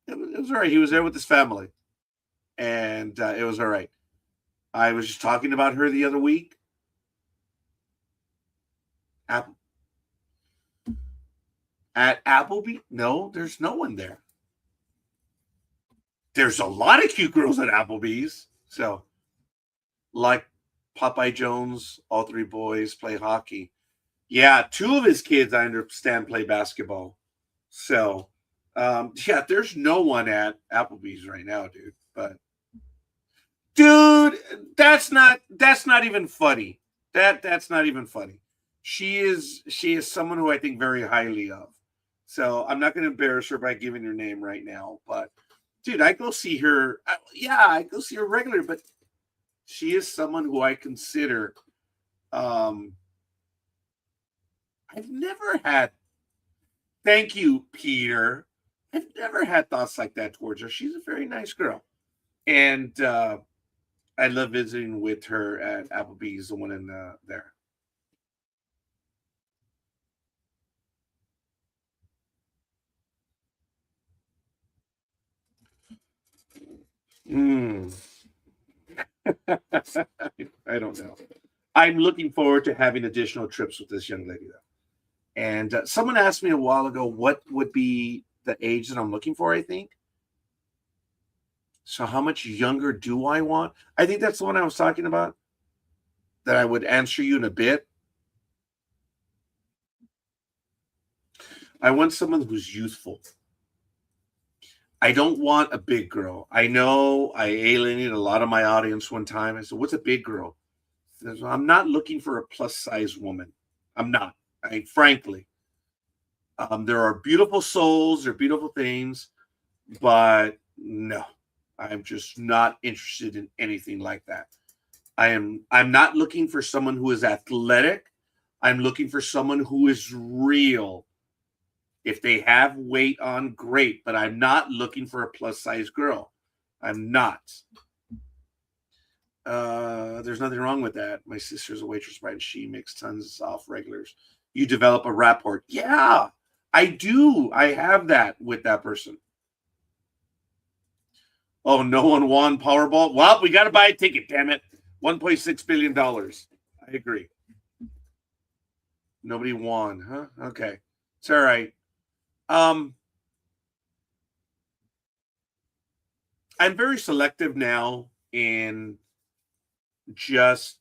it was all right. He was there with his family, and it was all right. I was just talking about her the other week, Apple at Applebee? No, there's no one there. There's a lot of cute girls at Applebee's. So, like Popeye Jones, all three boys play hockey. Yeah, two of his kids, I understand, play basketball. So, yeah, there's no one at Applebee's right now, dude. But dude, that's not even funny. That's not even funny. She is someone who I think very highly of. So I'm not going to embarrass her by giving her name right now. But dude, I go see her. Yeah, I go see her regular. But she is someone who I consider. Um, I've never had. Thank you, Peter. I've never had thoughts like that towards her. She's a very nice girl, and I love visiting with her at Applebee's, the one in there. Mm. I don't know. I'm looking forward to having additional trips with this young lady, though. And someone asked me a while ago what would be the age that I'm looking for, I think. So, how much younger do I want? I think that's the one I was talking about that I would answer you in a bit. I want someone who's youthful. I don't want a big girl. I know I alienated a lot of my audience one time. I said, "What's a big girl?" I said, I'm not looking for a plus size woman. I'm not. Frankly, there are beautiful souls, there are beautiful things, but no, I'm just not interested in anything like that. I'm not looking for someone who is athletic. I'm looking for someone who is real. If they have weight on, great, but I'm not looking for a plus size girl. I'm not. There's nothing wrong with that. My sister's a waitress, right? She makes tons off regulars. You develop a rapport. Yeah, I do. I have that with that person. Oh, no one won Powerball. Well, we got to buy a ticket. Damn it, $1.6 billion. I agree. Nobody won, huh? Okay, it's all right. Um, I'm very selective now in just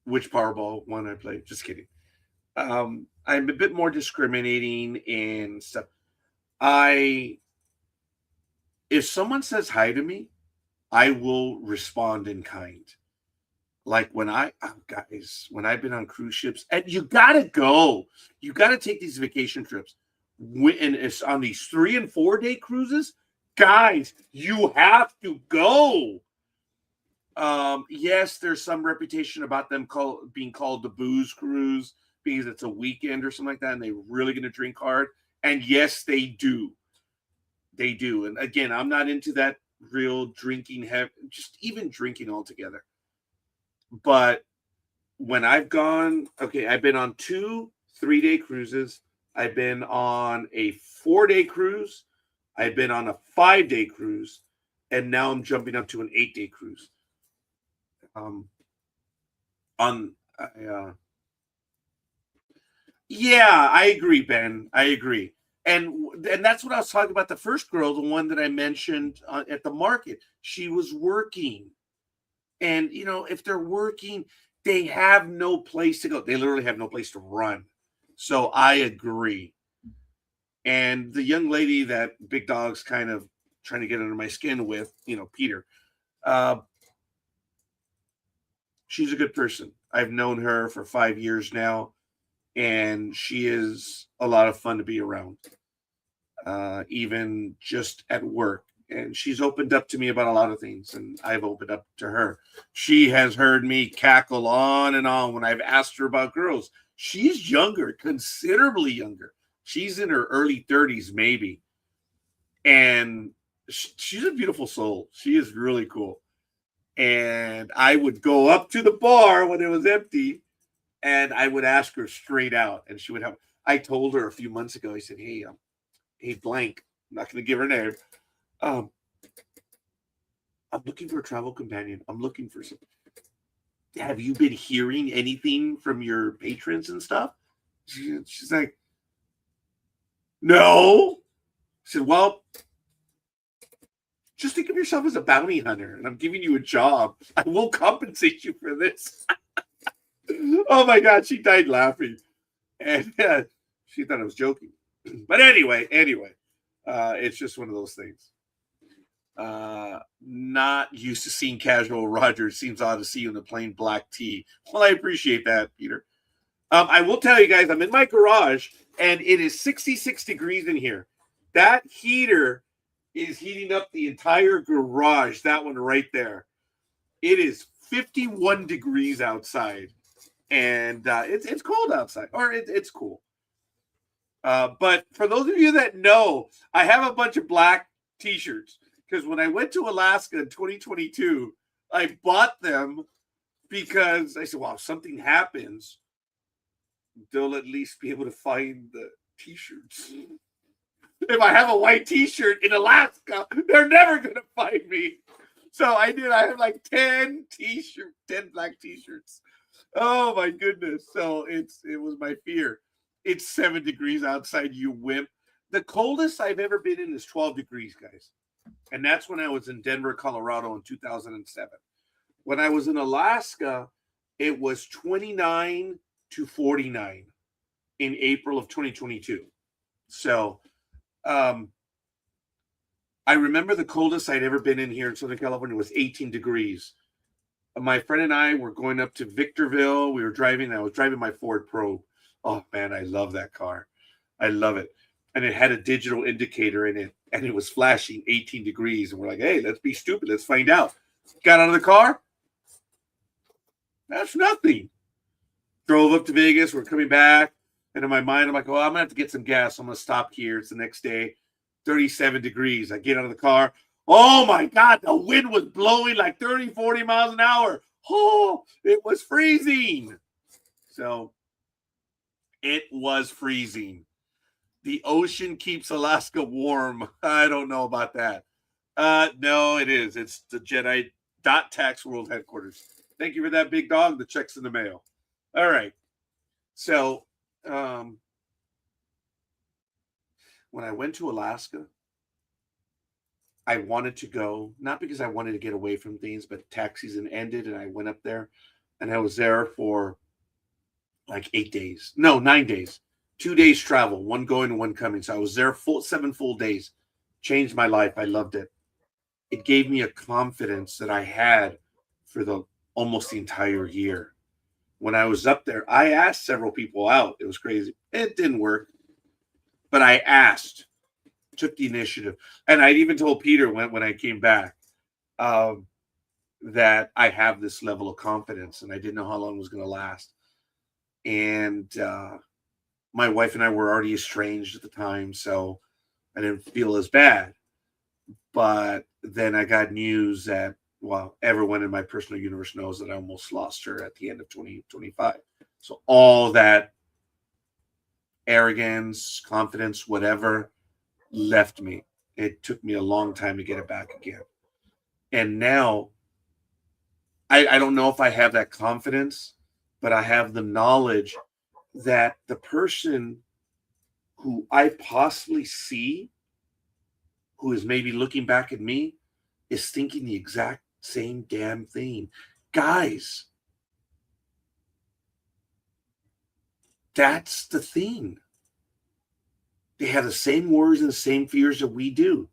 which Powerball one I play. Just kidding. I'm a bit more discriminating in stuff. I If someone says hi to me, I will respond in kind. Like guys, when I've been on cruise ships, and you gotta take these vacation trips. And it's on these 3 and 4 day cruises, guys. You have to go. Yes, there's some reputation about them being called the booze cruise because it's a weekend or something like that, and they're really going to drink hard. And yes, they do. They do. And again, I'm not into that real drinking, just even drinking altogether. But when I've gone, okay, I've been on 2 3 day cruises. I've been on a 4 day cruise. I've been on a 5 day cruise. And now I'm jumping up to an 8 day cruise. Um, on Yeah, I agree, Ben. I agree. And that's what I was talking about. The first girl, the one that I mentioned at the market, she was working. And if they're working, they have no place to go. They literally have no place to run. So I agree. And the young lady that Big Dog's kind of trying to get under my skin with, Peter, uh, she's a good person. I've known her for 5 years now, and she is a lot of fun to be around, even just at work. And she's opened up to me about a lot of things, and I've opened up to her. She has heard me cackle on and on when I've asked her about girls. She's younger, considerably younger. She's in her early 30s, maybe. And she's a beautiful soul. She is really cool. And I would go up to the bar when it was empty, and I would ask her straight out, and she would have. I told her a few months ago. I said, "Hey, blank. I'm not going to give her name. Um, I'm looking for a travel companion. I'm looking for some." have you been hearing anything from your patrons and stuff? She's like, no. I said, well, just think of yourself as a bounty hunter, and I'm giving you a job. I will compensate you for this. Oh my God, she died laughing. And she thought I was joking. But anyway, it's just one of those things. Not used to seeing casual Roger. It seems odd to see you in a plain black tee. Well, I appreciate that, Peter. I will tell you guys, I'm in my garage, and it is 66 degrees in here. That heater is heating up the entire garage. That one right there. It is 51 degrees outside, and it's cold outside, or it's cool. But for those of you that know, I have a bunch of black T-shirts because when I went to Alaska in 2022, I bought them because I said, well, if something happens, they'll at least be able to find the T-shirts. If I have a white T-shirt in Alaska, they're never going to find me. So I did. I have like 10 black T-shirts. Oh my goodness. So it was my fear. It's 7 degrees outside, you wimp. The coldest I've ever been in is 12 degrees, guys. And that's when I was in Denver, Colorado in 2007. When I was in Alaska, it was 29 to 49 in April of 2022. So I remember the coldest I'd ever been in here in Southern California was 18 degrees. My friend and I were going up to Victorville. We were driving. I was driving my Ford Probe. Oh, man, I love that car. I love it. And it had a digital indicator in it, and it was flashing 18 degrees. And we're like, hey, let's be stupid. Let's find out. Got out of the car. That's nothing. Drove up to Vegas. We're coming back. And in my mind, I'm like, oh, I'm going to have to get some gas. I'm going to stop here. It's the next day. 37 degrees. I get out of the car. Oh, my God. The wind was blowing like 30, 40 miles an hour. Oh, it was freezing. So it was freezing. The ocean keeps Alaska warm. I don't know about that. No, it is. It's the Jedi .tax World Headquarters. Thank you for that, big dog. The check's in the mail. All right. So when I went to Alaska, I wanted to go, not because I wanted to get away from things, but tax season ended and I went up there and I was there for like 8 days. No, 9 days. 2 days travel, one going and one coming. So I was there 7 full days. Changed my life. I loved it. It gave me a confidence that I had for almost the entire year. When I was up there, I asked several people out. It was crazy. It didn't work. But I asked, took the initiative. And I even told Peter when I came back that I have this level of confidence and I didn't know how long it was going to last. And my wife and I were already estranged at the time, so I didn't feel as bad. But then I got news that, well, everyone in my personal universe knows that I almost lost her at the end of 2025. So all that arrogance, confidence, whatever, left me. It took me a long time to get it back again. And now, I don't know if I have that confidence, but I have the knowledge that the person who I possibly see, who is maybe looking back at me, is thinking the exact same damn thing. Guys, that's the thing. They have the same worries and the same fears that we do.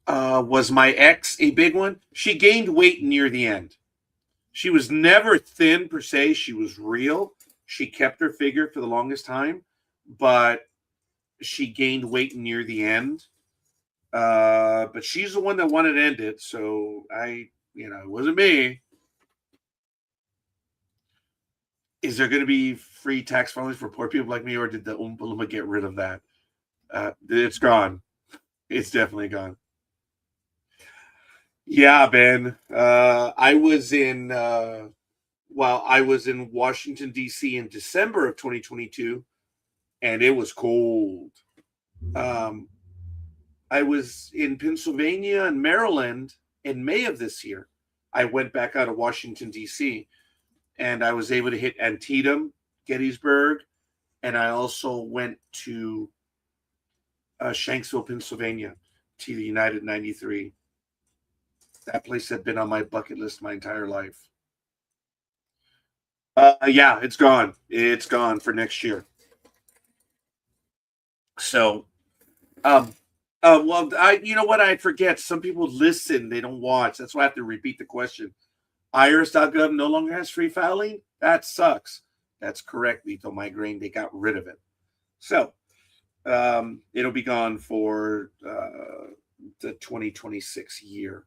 Was my ex a big one? She gained weight near the end. She was never thin per se. She was real. She kept her figure for the longest time, but she gained weight near the end. But she's the one that wanted to end it. So it wasn't me. Is there going to be free tax filings for poor people like me, or did the Oompa Loompa get rid of that? It's gone. It's definitely gone. Yeah, Ben. I was in Washington, D.C. in December of 2022, and it was cold. I was in Pennsylvania and Maryland in May of this year, I went back out of Washington, D.C., and I was able to hit Antietam, Gettysburg, and I also went to Shanksville, Pennsylvania, to the United 93. That place had been on my bucket list my entire life. Yeah, it's gone. It's gone for next year. So, um, well, you know what? I forget. Some people listen, they don't watch. That's why I have to repeat the question. Iris.gov no longer has free filing. That sucks. That's correct, Lethal Migraine. They got rid of it. So, it'll be gone for the 2026 year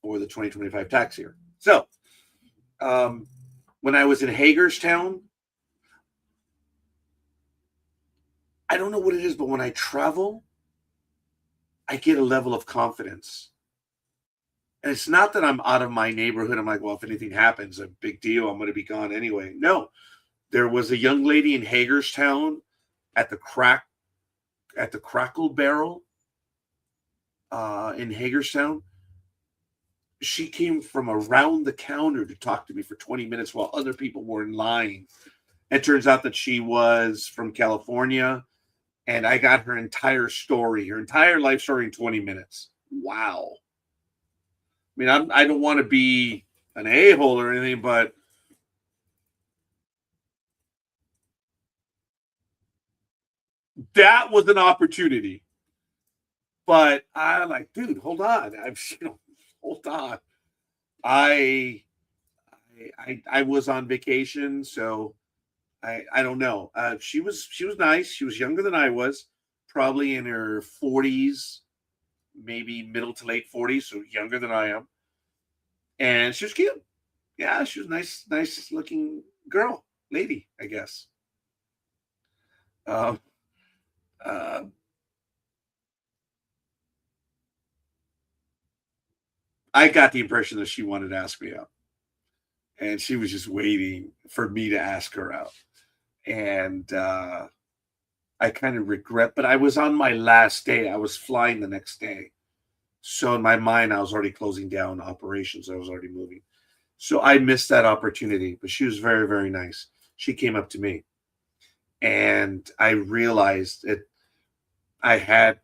or the 2025 tax year. So, when I was in Hagerstown, I don't know what it is, but when I travel, I get a level of confidence. And it's not that I'm out of my neighborhood. I'm like, well, if anything happens, a big deal. I'm going to be gone anyway. No, there was a young lady in Hagerstown at the Crackle Barrel in Hagerstown. She came from around the counter to talk to me for 20 minutes while other people were in line. It turns out that she was from California, and I got her entire story, her entire life story in 20 minutes. Wow. I mean, I don't want to be an a-hole or anything, but that was an opportunity. But I'm like, dude, hold on. Hold on. I I was on vacation, so I don't know. She was nice. She was younger than I was, probably in her 40s, maybe middle to late 40s, so younger than I am. And she was cute. Yeah, she was nice looking girl, lady, I guess. Um, uh, I got the impression that she wanted to ask me out, and she was just waiting for me to ask her out. And I kind of regret, but I was on my last day. I was flying the next day. So in my mind, I was already closing down operations. I was already moving. So I missed that opportunity, but she was very, very nice. She came up to me and I realized that I had,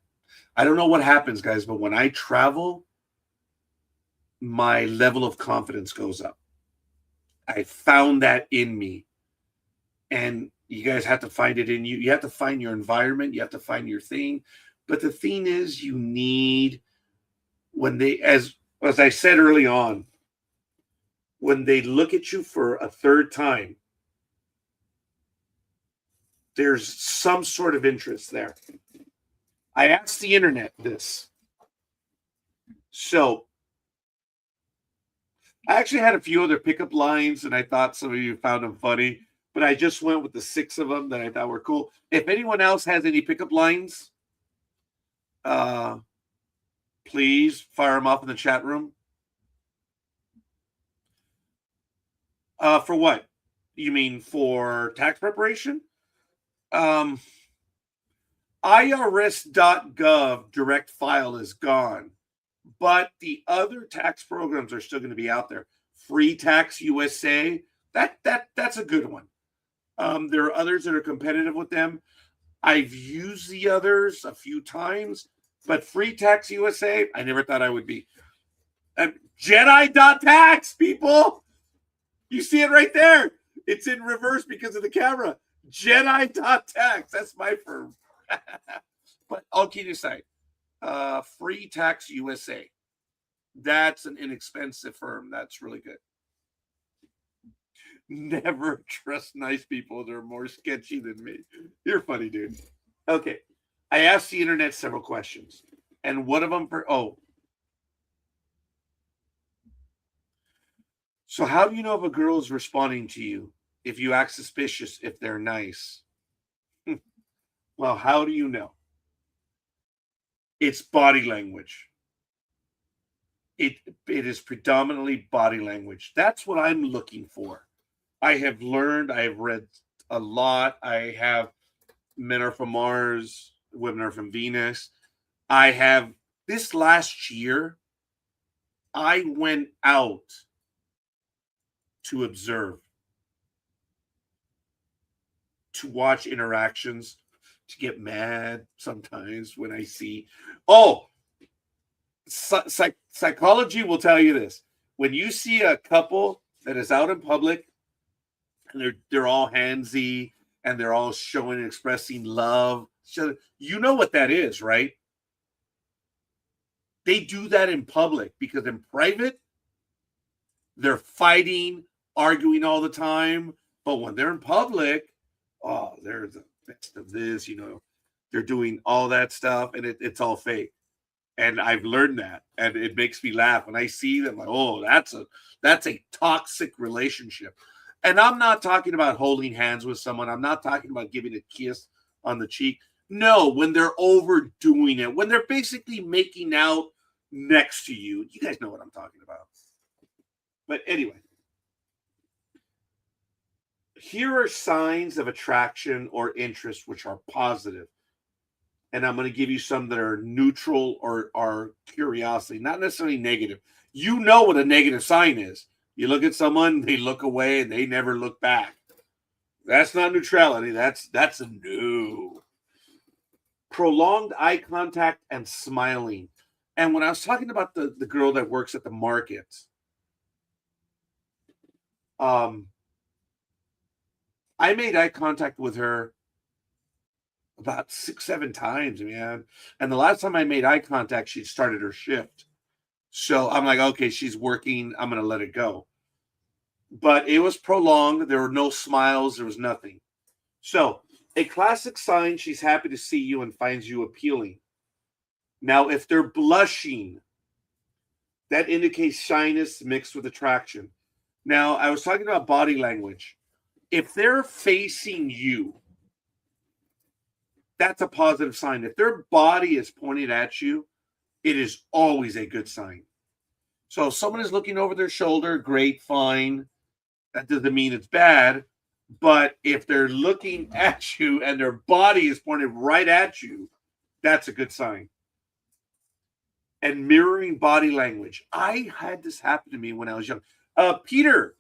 I don't know what happens, guys, but when I travel, my level of confidence goes up. I found that in me. And you guys have to find it in you. You have to find your environment. You have to find your thing. But the thing is, you need, when they, as I said early on, when they look at you for a third time, there's some sort of interest there. I asked the internet this. So I actually had a few other pickup lines, and I thought some of you found them funny, but I just went with the 6 of them that I thought were cool. If anyone else has any pickup lines, uh, please fire them off in the chat room. For what? You mean for tax preparation? Um, IRS.gov direct file is gone, but the other tax programs are still going to be out there. Free Tax USA, that's a good one. There are others that are competitive with them. I've used the others a few times, but Free Tax USA, I never thought I would be. Jedi.tax, people. You see it right there. It's in reverse because of the camera. Jedi.tax. That's my firm. But all kidding aside, Free Tax USA. That's an inexpensive firm. That's really good. Never trust nice people. They're more sketchy than me. You're funny, dude. Okay. I asked the internet several questions. And one of them so how do you know if a girl is responding to you? If you act suspicious, if they're nice? Well, how do you know? It's body language. It is predominantly body language. That's what I'm looking for. I have learned, I have read a lot. I have Men Are From Mars, Women Are From Venus. I have this last year, I went out to observe, to watch interactions, to get mad sometimes when I see. Oh, psychology will tell you this. When you see a couple that is out in public and they're all handsy and they're all showing and expressing love, you know what that is, right? They do that in public because in private, they're fighting, arguing all the time. But when they're in public, oh, they're the best of this, they're doing all that stuff and it's all fake. And I've learned that, and it makes me laugh when I see them. Like, oh, that's a toxic relationship. And I'm not talking about holding hands with someone. I'm not talking about giving a kiss on the cheek. No, when they're overdoing it, when they're basically making out next to you. You guys know what I'm talking about. But anyway, here are signs of attraction or interest which are positive. And I'm going to give you some that are neutral or are curiosity, not necessarily negative. You know what a negative sign is. You look at someone, they look away, and they never look back. That's not neutrality. That's a no. Prolonged eye contact and smiling. And when I was talking about the girl that works at the market, I made eye contact with her about 6-7 times, man. And the last time I made eye contact, she'd started her shift. So I'm like, okay, she's working. I'm going to let it go. But it was prolonged. There were no smiles. There was nothing. So a classic sign, she's happy to see you and finds you appealing. Now, if they're blushing, that indicates shyness mixed with attraction. Now, I was talking about body language. If they're facing you, that's a positive sign. If their body is pointed at you, it is always a good sign. So if someone is looking over their shoulder, great, fine. That doesn't mean it's bad. But if they're looking at you and their body is pointed right at you, that's a good sign. And mirroring body language. I had this happen to me when I was young. Peter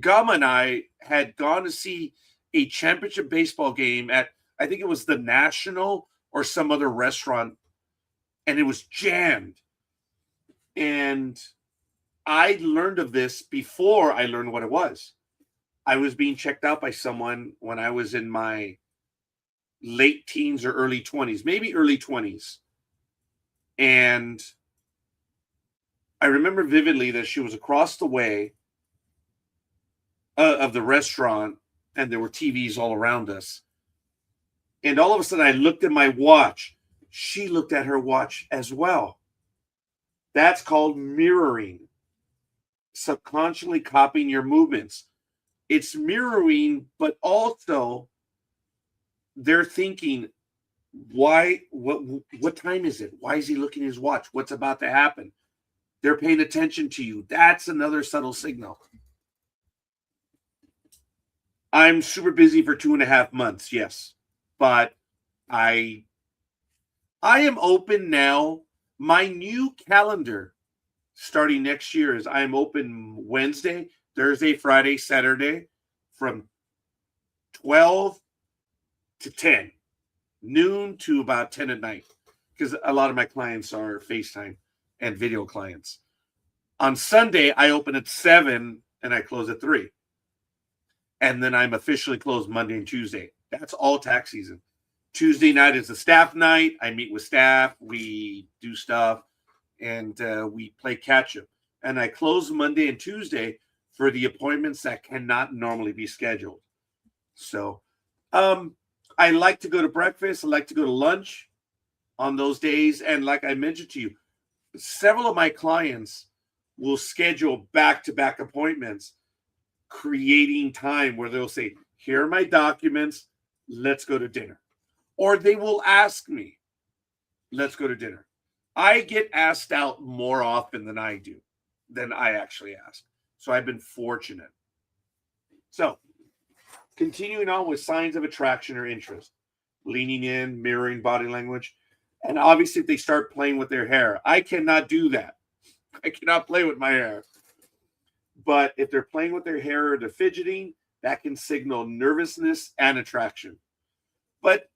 Gama and I had gone to see a championship baseball game at, I think it was the National or some other restaurant, and it was jammed. And I learned of this before I learned what it was. I was being checked out by someone when I was in my late teens or early 20s, maybe early 20s. And I remember vividly that she was across the way of the restaurant, and there were TVs all around us. And all of a sudden, I looked at my watch. She looked at her watch as well. That's called mirroring, subconsciously copying your movements. It's mirroring, but also they're thinking, why, what time is it? Why is he looking at his watch? What's about to happen? They're paying attention to you. That's another subtle signal. I'm super busy for 2.5 months, yes. But I am open now. My new calendar starting next year is I'm open Wednesday, Thursday, Friday, Saturday from 12 to 10, noon to about 10 at night, because a lot of my clients are FaceTime and video clients. On Sunday, I open at 7 and I close at 3. And then I'm officially closed Monday and Tuesday. That's all tax season. Tuesday night is the staff night. I meet with staff. We do stuff. And we play catch-up. And I close Monday and Tuesday for the appointments that cannot normally be scheduled. So I like to go to breakfast. I like to go to lunch on those days. And like I mentioned to you, several of my clients will schedule back-to-back appointments, creating time where they'll say, here are my documents, let's go to dinner. Or they will ask me, let's go to dinner. I get asked out more often than I actually ask. So I've been fortunate. So continuing on with signs of attraction or interest, leaning in, mirroring body language. And obviously if they start playing with their hair, I cannot do that. I cannot play with my hair. But if they're playing with their hair or they're fidgeting, that can signal nervousness and attraction. But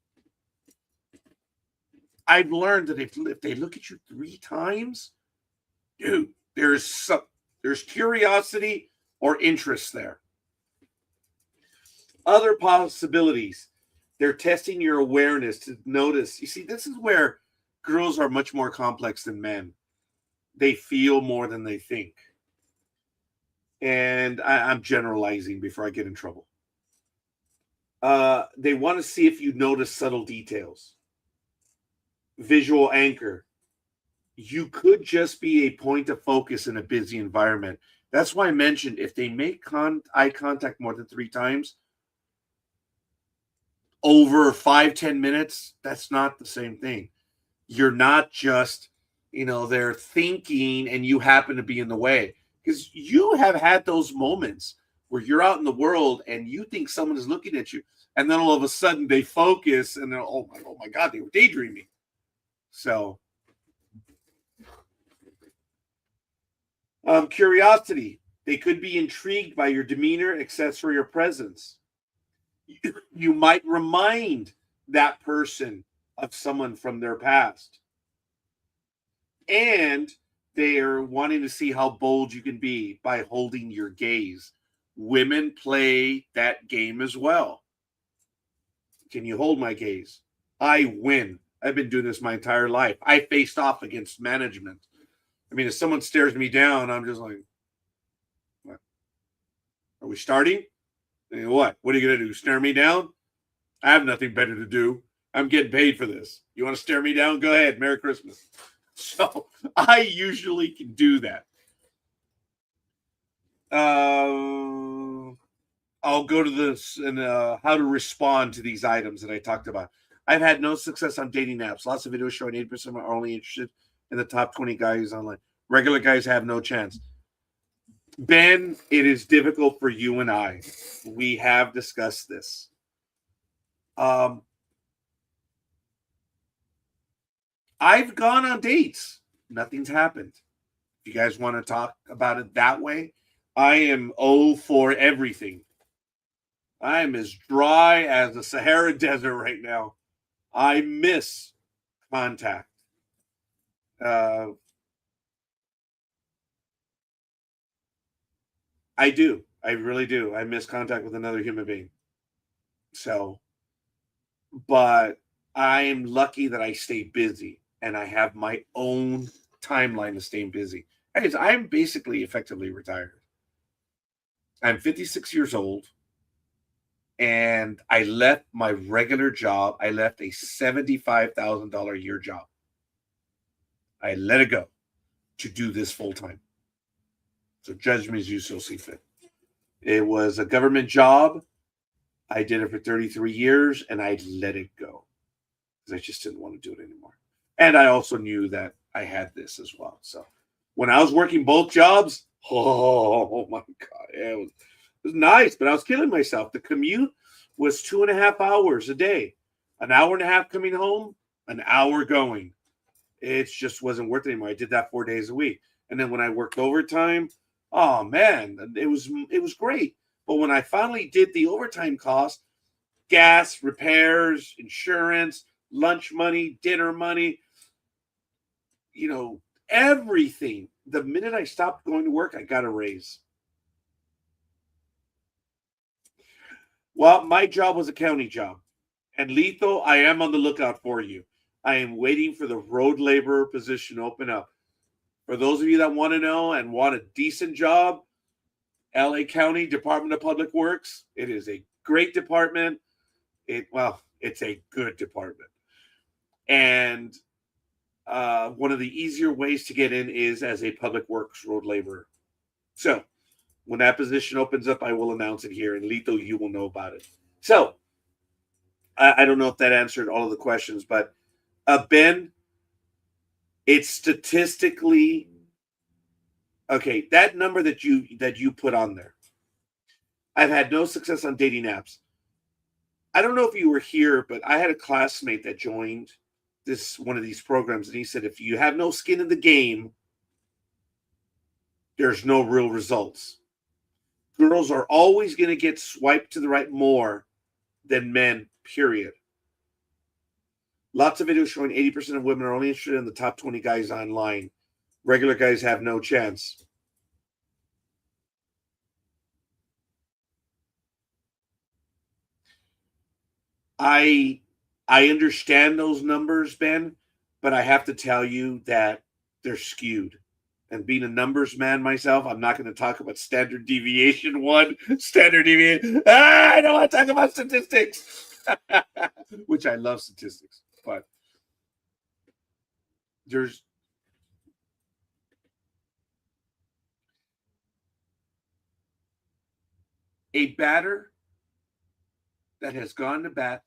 I've learned that if they look at you 3 times, dude, there's curiosity or interest there. Other possibilities. They're testing your awareness to notice. You see, this is where girls are much more complex than men. They feel more than they think. And I'm generalizing before I get in trouble. They want to see if you notice subtle details. Visual anchor. You could just be a point of focus in a busy environment. That's why I mentioned if they make eye contact more than 3 times, over 5-10 minutes, that's not the same thing. You're not just, they're thinking and you happen to be in the way. Because you have had those moments where you're out in the world and you think someone is looking at you, and then all of a sudden they focus and they're, oh my God, they were daydreaming. So, curiosity. They could be intrigued by your demeanor, accessory, or presence. You might remind that person of someone from their past. And they are wanting to see how bold you can be by holding your gaze. Women play that game as well. Can you hold my gaze? I win. I've been doing this my entire life. I faced off against management. I mean, if someone stares me down, I'm just like, what? Are we starting? What? What are you going to do? Stare me down? I have nothing better to do. I'm getting paid for this. You want to stare me down? Go ahead. Merry Christmas. So I usually can do that. I'll go to this and how to respond to these items that I talked about. I've had no success on dating apps. Lots of videos showing 80% are only interested in the top 20 guys online. Regular guys have no chance. Ben, it is difficult for you and I. We have discussed this. I've gone on dates. Nothing's happened. If you guys want to talk about it that way, I am for everything. I am as dry as the Sahara Desert right now. I miss contact. I do. I really do. I miss contact with another human being. So, but I'm lucky that I stay busy and I have my own timeline of staying busy. Anyways, I'm basically effectively retired. I'm 56 years old and I left my regular job. I left a $75,000 a year job. I let it go to do this full time. So judge me as you so see fit. It was a government job. I did it for 33 years and I let it go because I just didn't want to do it anymore. And I also knew that I had this as well. So when I was working both jobs, oh my God, it was nice, but I was killing myself. The commute was 2.5 hours a day, an hour and a half coming home, an hour going. It just wasn't worth it anymore. I did that 4 days a week. And then when I worked overtime, oh man, it was great. But when I finally did the overtime cost, gas, repairs, insurance, lunch money, dinner money, everything. The minute I stopped going to work, I got a raise. Well, my job was a county job. And Lethal, I am on the lookout for you. I am waiting for the road laborer position to open up. For those of you that want to know and want a decent job, LA County Department of Public Works, it is a great department. It's a good department. And one of the easier ways to get in is as a public works road laborer. So when that position opens up, I will announce it here. And Lethal, you will know about it. So I don't know if that answered all of the questions, but Ben, it's statistically okay. That number that you put on there. I've had no success on dating apps. I don't know if you were here, but I had a classmate that joined one of these programs, and he said, if you have no skin in the game, there's no real results. Girls are always going to get swiped to the right more than men, period. Lots of videos showing 80% of women are only interested in the top 20 guys online. Regular guys have no chance. I understand those numbers, Ben, but I have to tell you that they're skewed. And being a numbers man myself, I'm not going to talk about standard deviation one, standard deviation. I don't want to talk about statistics, which I love statistics, but there's a batter that has gone to bat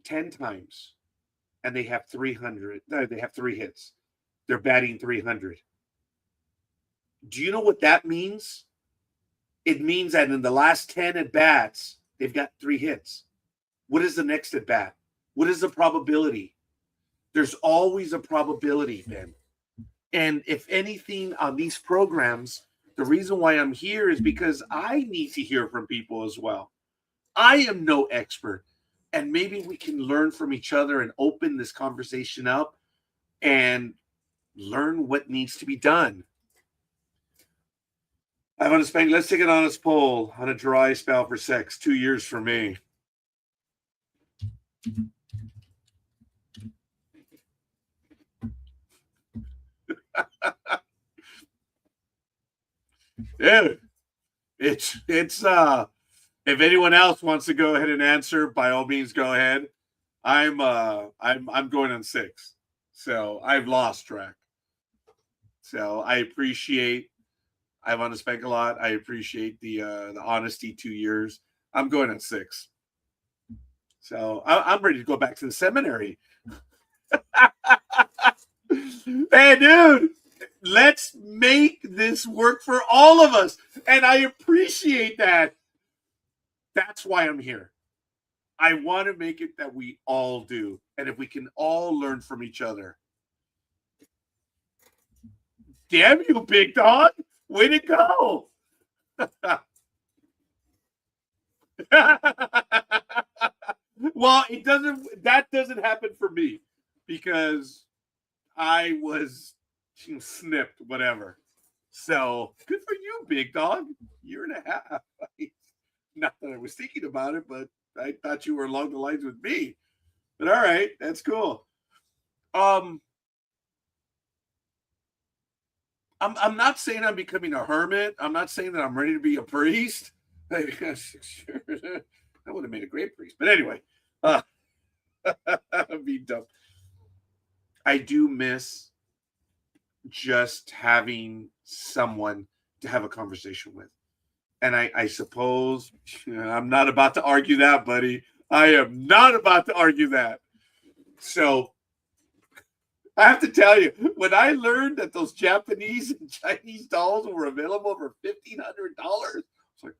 10 times and they have 300. They have 3 hits. They're batting 300. Do you know what that means? It means that in the last 10 at bats, they've got 3 hits. What is the next at bat? What is the probability? There's always a probability, Ben. And if anything on these programs, the reason why I'm here is because I need to hear from people as well. I am no expert. And maybe we can learn from each other and open this conversation up and learn what needs to be done. I want to spend, let's take an honest poll on a dry spell for sex. 2 years for me. Yeah, it's if anyone else wants to go ahead and answer, by all means go ahead. I'm going on 6. So I've lost track. So I want to spank a lot. I appreciate the honesty. 2 years. I'm going on 6. So I'm ready to go back to the seminary. Hey, dude, let's make this work for all of us. And I appreciate that. That's why I'm here. I want to make it that we all do. And if we can all learn from each other. Damn you, big dog. Way to go. Well, that doesn't happen for me because I was snipped, whatever. So good for you, big dog. 1.5 years. Not that I was thinking about it, but I thought you were along the lines with me. But all right, that's cool. I'm not saying I'm becoming a hermit. I'm not saying that I'm ready to be a priest. That would have made a great priest. But anyway, be dumb. I do miss just having someone to have a conversation with. And I suppose I'm not about to argue that, buddy. I am not about to argue that. So I have to tell you, when I learned that those Japanese and Chinese dolls were available for $1,500, I was like,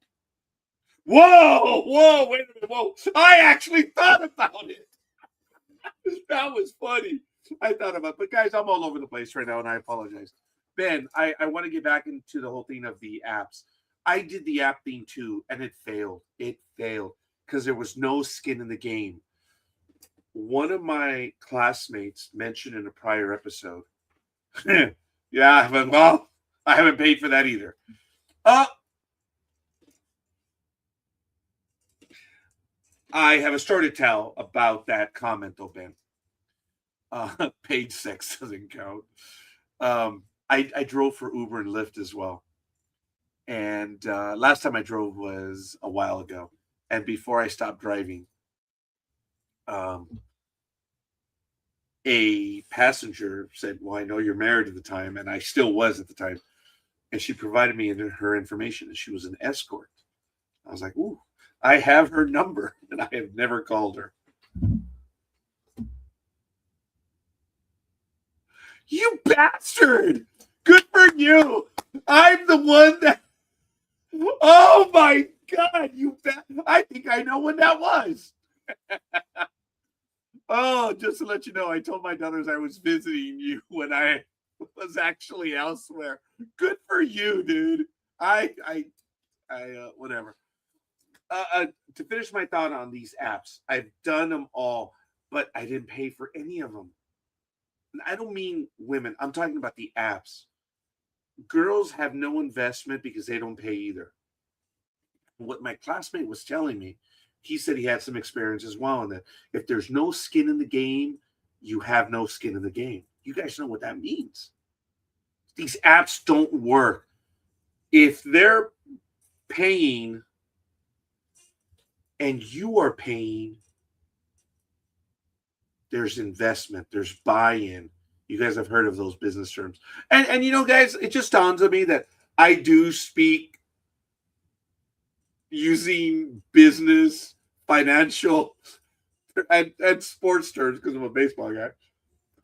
whoa, wait a minute, whoa. I actually thought about it. That was funny. I thought about it. But guys, I'm all over the place right now, and I apologize. Ben, I want to get back into the whole thing of the apps. I did the app thing too, and it failed. It failed because there was no skin in the game. One of my classmates mentioned in a prior episode. Yeah, but well, I haven't paid for that either. I have a story to tell about that comment, though, Ben. Paid sex doesn't count. I drove for Uber and Lyft as well. And last time I drove was a while ago. And before I stopped driving, a passenger said, well, I know you're married at the time. And I still was at the time. And she provided me her information. And she was an escort. I was like, ooh, I have her number. And I have never called her. You bastard! Good for you! I'm the one that... Oh my God! I think I know when that was. Oh, just to let you know, I told my daughters I was visiting you when I was actually elsewhere. Good for you, dude. Whatever. To finish my thought on these apps, I've done them all, but I didn't pay for any of them. And I don't mean women. I'm talking about the apps. Girls have no investment because they don't pay either. What my classmate was telling me, he said he had some experience as well, and that if there's no skin in the game, you have no skin in the game. You guys know what that means. These apps don't work. If they're paying and you are paying, there's investment, there's buy-in. You guys have heard of those business terms. And you know, guys, it just dawns on me that I do speak using business, financial, and sports terms because I'm a baseball guy.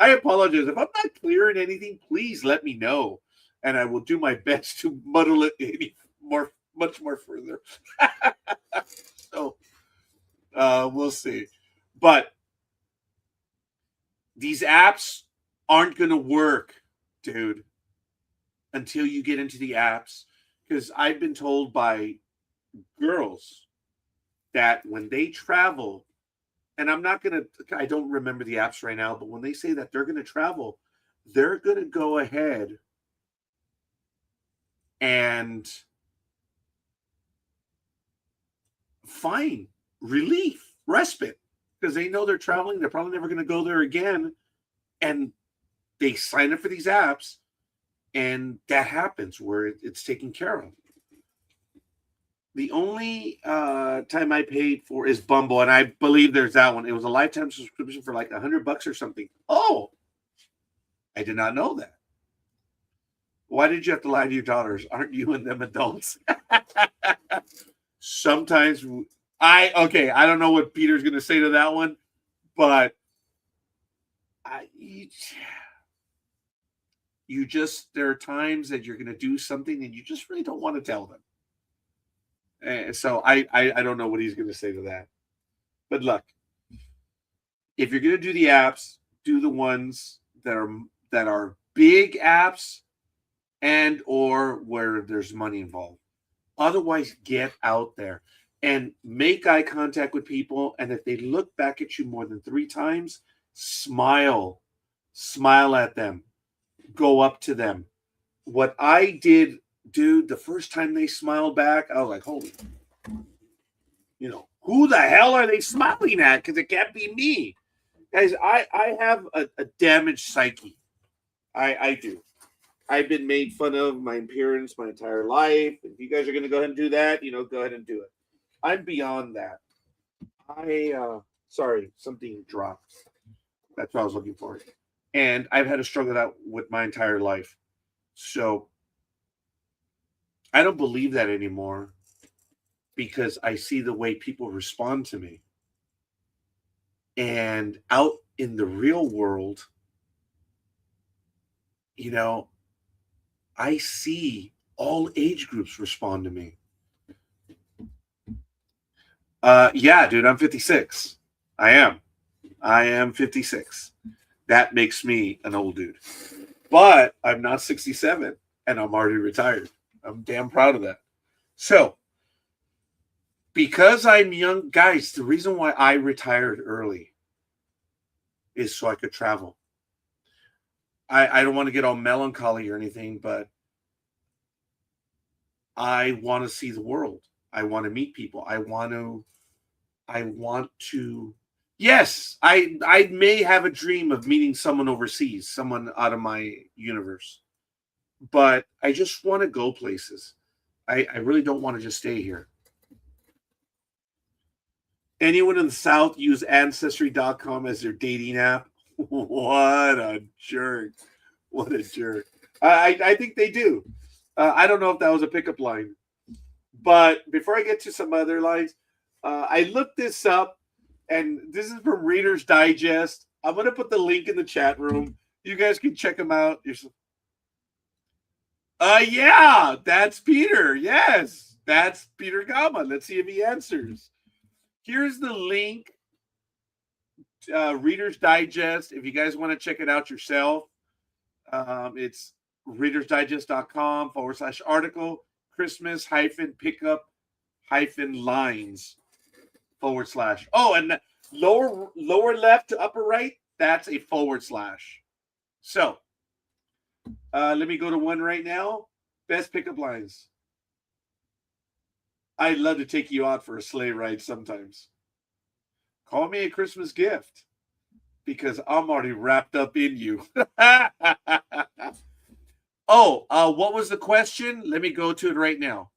I apologize. If I'm not clear in anything, please let me know. And I will do my best to muddle it much more further. So we'll see. But these apps aren't going to work, dude, until you get into the apps. Because I've been told by girls that when they travel, and I don't remember the apps right now, but when they say that they're going to travel, they're going to go ahead and find relief, respite, because they know they're traveling. They're probably never going to go there again. And they sign up for these apps, and that happens where it's taken care of. The only time I paid for is Bumble, and I believe there's that one. It was a lifetime subscription for like $100 or something. Oh, I did not know that. Why did you have to lie to your daughters? Aren't you and them adults? Sometimes I don't know what Peter's going to say to that one, but there are times that you're going to do something and you just really don't want to tell them. So I don't know what he's going to say to that. But look, if you're going to do the apps, do the ones that are big apps and or where there's money involved. Otherwise, get out there and make eye contact with people. And if they look back at you more than 3 times, smile at them, go up to them. What I did, dude, the first time they smiled back, I was like, holy, who the hell are they smiling at? Because it can't be me. Guys, I have a damaged psyche. I do. I've been made fun of my appearance my entire life. If you guys are going to go ahead and do that, go ahead and do it. I'm beyond that. Sorry, something dropped. That's what I was looking for. And I've had to struggle that with my entire life. So I don't believe that anymore because I see the way people respond to me. And out in the real world, I see all age groups respond to me. Yeah, dude, I'm 56. I am 56. That makes me an old dude. But I'm not 67 and I'm already retired. I'm damn proud of that. So, because I'm young, guys, the reason why I retired early is so I could travel. I don't want to get all melancholy or anything, but I want to see the world. I want to meet people. I want to. Yes, I may have a dream of meeting someone overseas, someone out of my universe, but I just want to go places. I really don't want to just stay here. Anyone in the South use Ancestry.com as their dating app? What a jerk. What a jerk. I think they do. I don't know if that was a pickup line. But before I get to some other lines, I looked this up, and this is from Reader's Digest. I'm going to put the link in the chat room. You guys can check them out. Yeah, that's Peter. Yes, that's Peter Gama. Let's see if he answers. Here's the link. Reader's Digest. If you guys want to check it out yourself, it's readersdigest.com/article Christmas pickup lines / Oh, and lower left to upper right, that's a /. So let me go to one right now. Best pickup lines. I'd love to take you out for a sleigh ride sometimes. Call me a Christmas gift because I'm already wrapped up in you. What was the question? Let me go to it right now.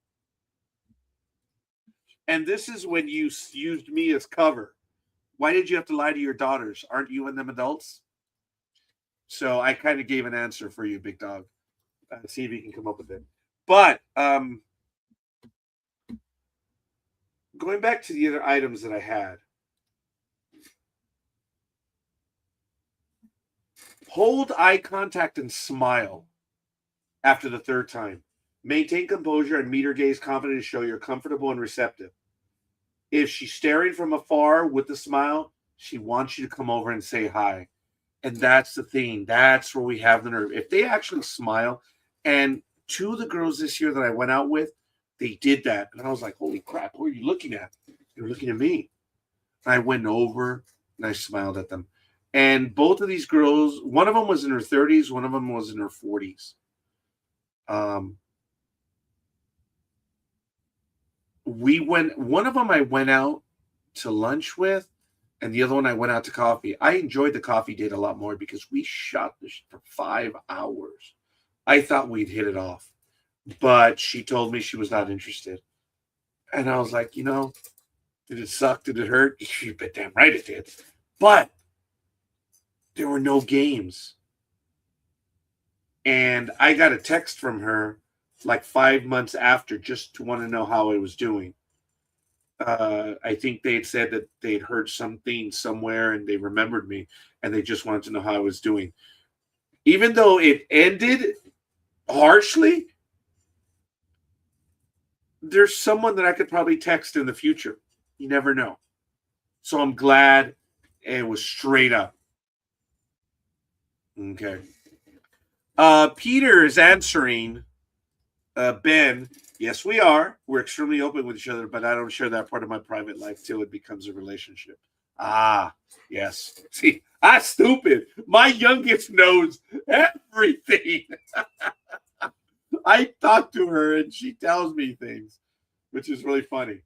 And this is when you used me as cover. Why did you have to lie to your daughters? Aren't you and them adults? So I kind of gave an answer for you, big dog. See if you can come up with it. But going back to the other items that I had. Hold eye contact and smile after the third time. Maintain composure and meet her gaze confident to show you're comfortable and receptive. If she's staring from afar with a smile, she wants you to come over and say hi. And that's the thing. That's where we have the nerve. If they actually smile, and two of the girls this year that I went out with, they did that. And I was like, holy crap, who are you looking at? They were looking at me. And I went over and I smiled at them. And both of these girls, one of them was in her 30s, one of them was in her 40s. One of them I went out to lunch with, and the other one I went out to coffee. I enjoyed the coffee date a lot more because we shot this for 5 hours. I thought we'd hit it off, but she told me she was not interested. And I was like, did it suck? Did it hurt? You bet damn right it did. But there were no games. And I got a text from her like 5 months after just to want to know how I was doing. I think they had said that they'd heard something somewhere and they remembered me and they just wanted to know how I was doing. Even though it ended harshly, there's someone that I could probably text in the future. You never know. So I'm glad it was straight up. Okay. Peter is answering Ben. Yes, we are. We're extremely open with each other, but I don't share that part of my private life till it becomes a relationship. Ah, yes. See, I'm stupid. My youngest knows everything. I talk to her and she tells me things, which is really funny.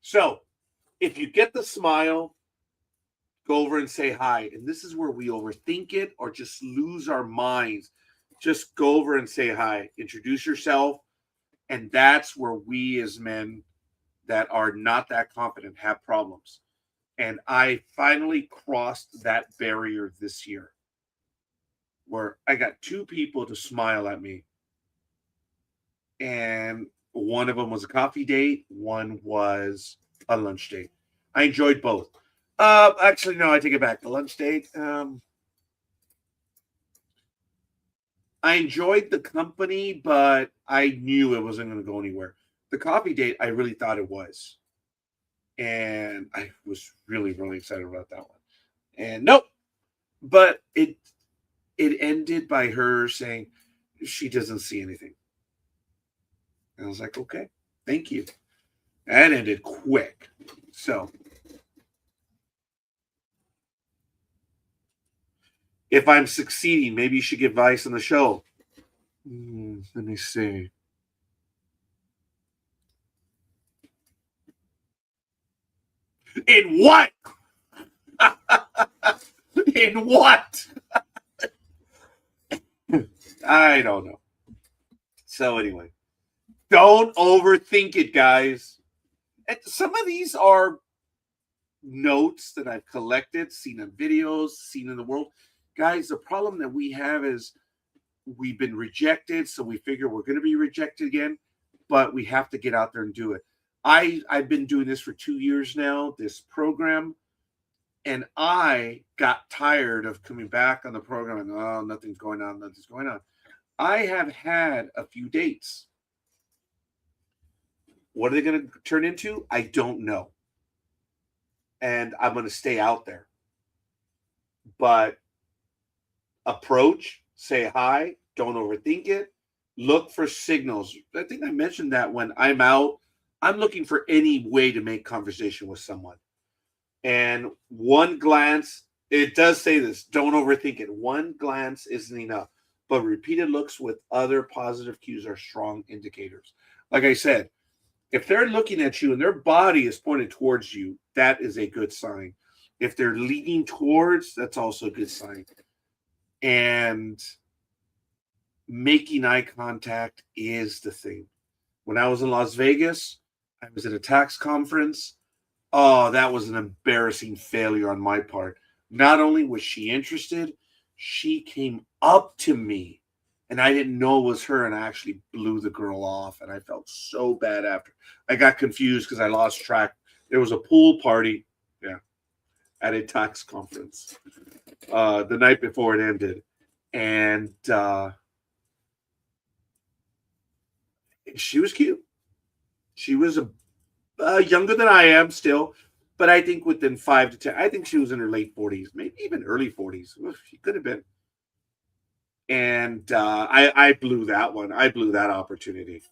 So, if you get the smile, go over and say hi. And this is where we overthink it or just lose our minds. Just go over and say hi. Introduce yourself. And that's where we as men that are not that confident have problems. And I finally crossed that barrier this year where I got two people to smile at me. And one of them was a coffee date. One was a lunch date. I enjoyed both. Actually, no, I take it back. The lunch date. I enjoyed the company, but I knew it wasn't going to go anywhere. The coffee date, I really thought it was. And I was really, really excited about that one. And nope. But it ended by her saying she doesn't see anything. And I was like, okay, thank you. That ended quick. So if I'm succeeding, maybe you should give advice on the show. Let me see. In what? In what? I don't know. So anyway, don't overthink it, guys. And some of these are notes that I've collected, seen in videos, seen in the world. Guys, the problem that we have is we've been rejected, so we figure we're going to be rejected again, but we have to get out there and do it. I've been doing this for 2 years now, this program, and I got tired of coming back on the program and, oh, nothing's going on. I have had a few dates. What are they going to turn into? I don't know. And I'm going to stay out there. But approach, say hi, Don't overthink it. Look for signals. I think I mentioned that when I'm out, I'm looking for any way to make conversation with someone. And one glance, it does say this, don't overthink it. One glance isn't enough, but repeated looks with other positive cues are strong indicators. Like I said, if they're looking at you and their body is pointed towards you, that is a good sign. If they're leaning towards, that's also a good sign. And making eye contact is the thing. When I was in Las Vegas, I was at a tax conference. Oh, that was an embarrassing failure on my part. Not only was she interested, she came up to me and I didn't know it was her, and I actually blew the girl off, and I felt so bad after. I got confused because I lost track. There was a pool party, yeah, at a tax conference the night before it ended. And she was cute. She was younger than I am still, but I think within 5 to 10, I think she was in her late 40s, maybe even early 40s. She could have been. And I blew that one. I blew that opportunity.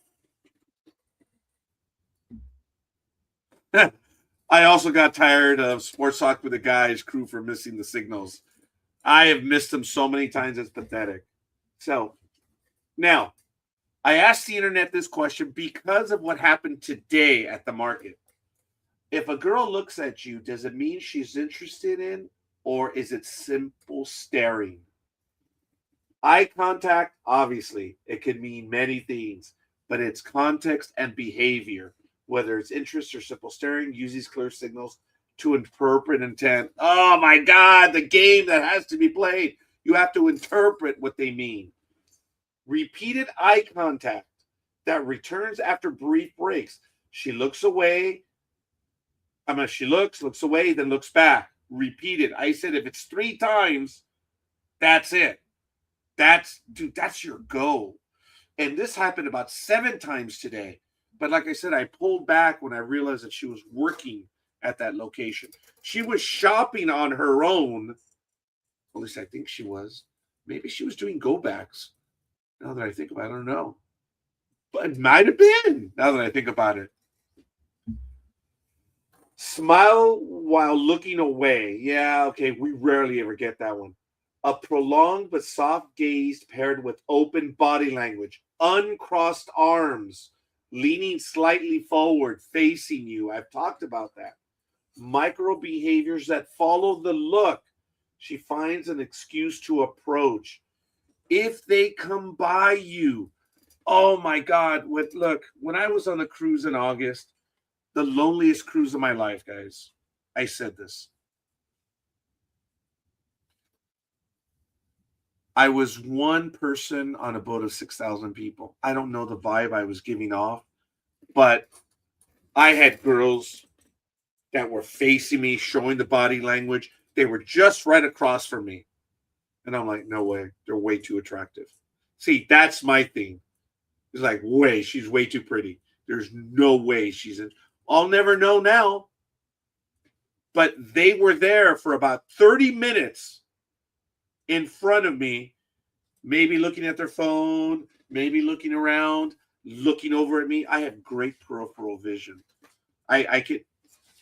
I also got tired of sports talk with the guys crew for missing the signals. I have missed them so many times, it's pathetic. So now, I asked the internet this question because of what happened today at the market. If a girl looks at you, does it mean she's interested in, or is it simple staring? Eye contact, obviously, it could mean many things, but it's context and behavior. Whether it's interest or simple staring, use these clear signals to interpret intent. Oh my God, the game that has to be played. You have to interpret what they mean. Repeated eye contact that returns after brief breaks. She looks away. She looks away, then looks back. Repeated. I said if it's 3 times, that's it. That's your go. And this happened about 7 times today. But like I said, I pulled back when I realized that she was working at that location. She was shopping on her own. At least I think she was. Maybe she was doing go backs. Now that I think about it, I don't know. But it might have been, now that I think about it. Smile while looking away. Yeah, okay, we rarely ever get that one. A prolonged but soft gaze paired with open body language, uncrossed arms, leaning slightly forward, facing you. I've talked about that. Micro behaviors that follow the look. She finds an excuse to approach. If they come by you, oh my God. Look, when I was on the cruise in August, the loneliest cruise of my life, guys, I said this. I was one person on a boat of 6,000 people. I don't know the vibe I was giving off, but I had girls that were facing me, showing the body language. They were just right across from me. And I'm like, no way. They're way too attractive. See, that's my thing. It's like, she's way too pretty. There's no way she's in. I'll never know now. But they were there for about 30 minutes in front of me, maybe looking at their phone, maybe looking around, looking over at me. I have great peripheral vision. I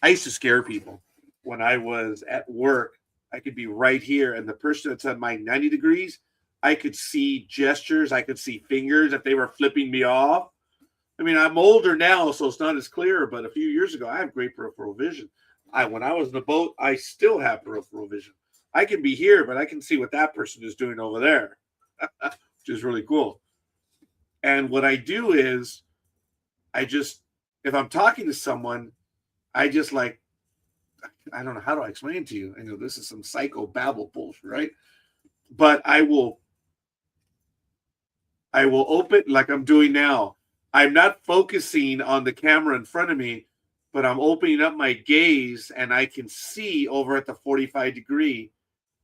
used to scare people when I was at work. I could be right here, and the person that's at my 90 degrees, I could see gestures, I could see fingers if they were flipping me off. I mean, I'm older now, so it's not as clear, but a few years ago, I have great peripheral vision. When I was in the boat, I still have peripheral vision. I can be here, but I can see what that person is doing over there, which is really cool. And what I do is, if I'm talking to someone, I just like, I don't know, how do I explain it to you? I know this is some psycho babble bullshit, right? But I will open like I'm doing now. I'm not focusing on the camera in front of me, but I'm opening up my gaze and I can see over at the 45-degree,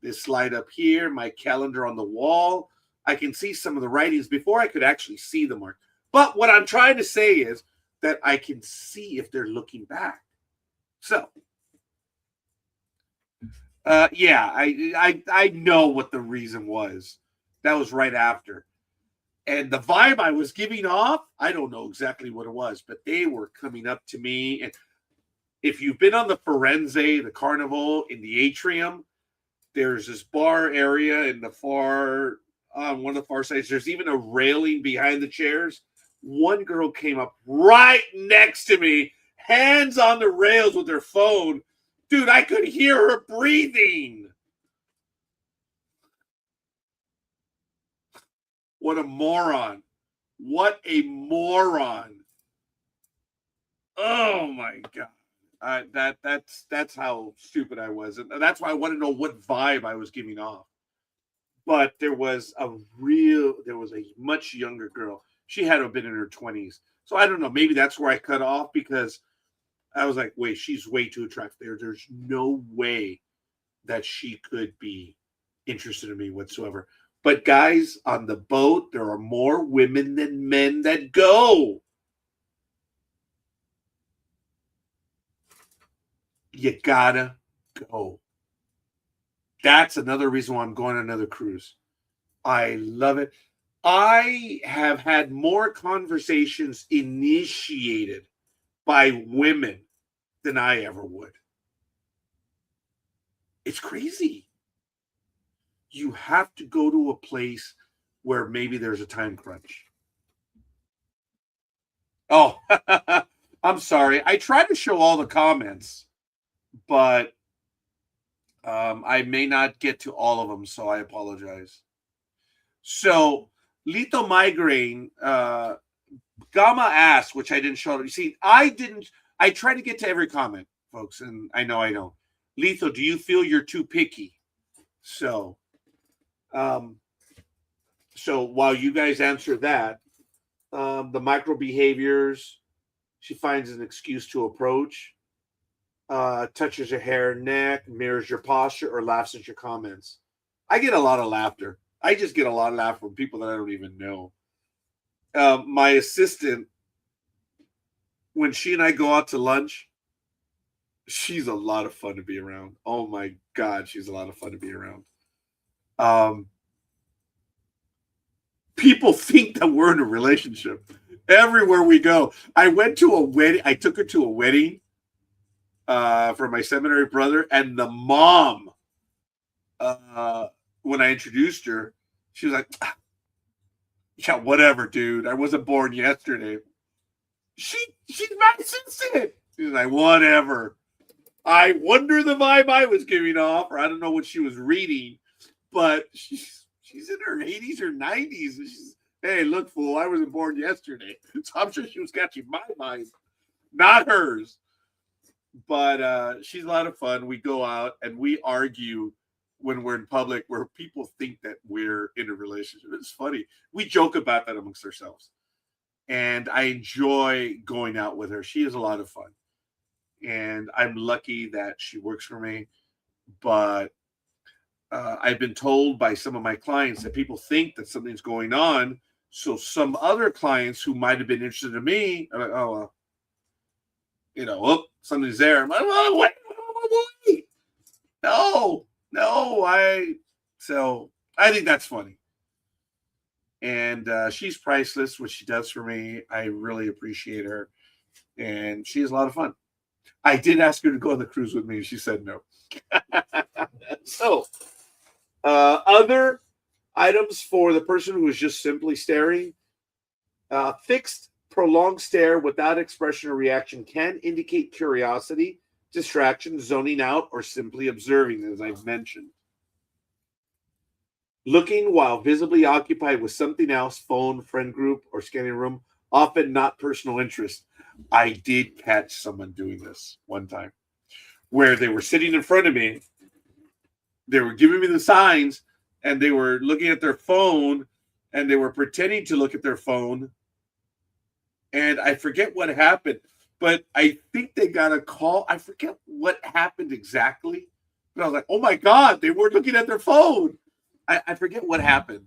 this slide up here, my calendar on the wall. I can see some of the writings before I could actually see the mark. But what I'm trying to say is that I can see if they're looking back. So, yeah, I know what the reason was. That was right after. And the vibe I was giving off, I don't know exactly what it was, but they were coming up to me. And if you've been on the Firenze, the carnival in the atrium, there's this bar area in the far on one of the far sides. There's even a railing behind the chairs. One girl came up right next to me, hands on the rails with her phone. Dude, I could hear her breathing. What a moron. What a moron. Oh my God. That's how stupid I was. And that's why I want to know what vibe I was giving off. But there was a much younger girl. She had to have been in her 20s. So I don't know. Maybe that's where I cut off, because I was like, wait, she's way too attractive. There's no way that she could be interested in me whatsoever. But guys, on the boat, there are more women than men that go. You gotta go. That's another reason why I'm going on another cruise. I love it. I have had more conversations initiated by women than I ever would. It's crazy. You have to go to a place where maybe there's a time crunch. Oh, I'm sorry. I try to show all the comments, but I may not get to all of them, so I apologize. So, Lito Migraine, Gamma asked, which I didn't show. You see, I try to get to every comment, folks, and I know I don't. Lito, do you feel you're too picky? So while you guys answer that, the micro behaviors, she finds an excuse to approach, touches your hair and neck, mirrors your posture, or laughs at your comments. I get a lot of laughter. I just get a lot of laughter from people that I don't even know. My assistant, when she and I go out to lunch, she's a lot of fun to be around. Oh my God, she's a lot of fun to be around. People think that we're in a relationship everywhere we go. I went to a wedding. I took her to a wedding for my seminary brother, and the mom, when I introduced her, she was like, yeah, whatever, dude. I wasn't born yesterday. She's not sensitive. She's like, whatever. I wonder the vibe I was giving off, or I don't know what she was reading, but she's in her 80s or 90s. And she's, hey, look, fool, I wasn't born yesterday. So I'm sure she was catching my mind, not hers. But she's a lot of fun. We go out and we argue when we're in public, where people think that we're in a relationship. It's funny. We joke about that amongst ourselves. And I enjoy going out with her. She is a lot of fun. And I'm lucky that she works for me. But I've been told by some of my clients that people think that something's going on. So some other clients who might have been interested in me are like, oh, something's there. I'm like, oh, wait. No. So I think that's funny. And she's priceless, what she does for me. I really appreciate her. And she is a lot of fun. I did ask her to go on the cruise with me, and she said no. So, other items for the person who is just simply staring. Fixed, prolonged stare without expression or reaction can indicate curiosity, distraction, zoning out, or simply observing, as I've mentioned. Looking while visibly occupied with something else, phone, friend group, or scanning room, often not personal interest. I did catch someone doing this one time where they were sitting in front of me. They were giving me the signs and they were looking at their phone and they were pretending to look at their phone. And I forget what happened, but I think they got a call. I forget what happened exactly. But I was like, oh my God, they weren't looking at their phone. I forget what happened.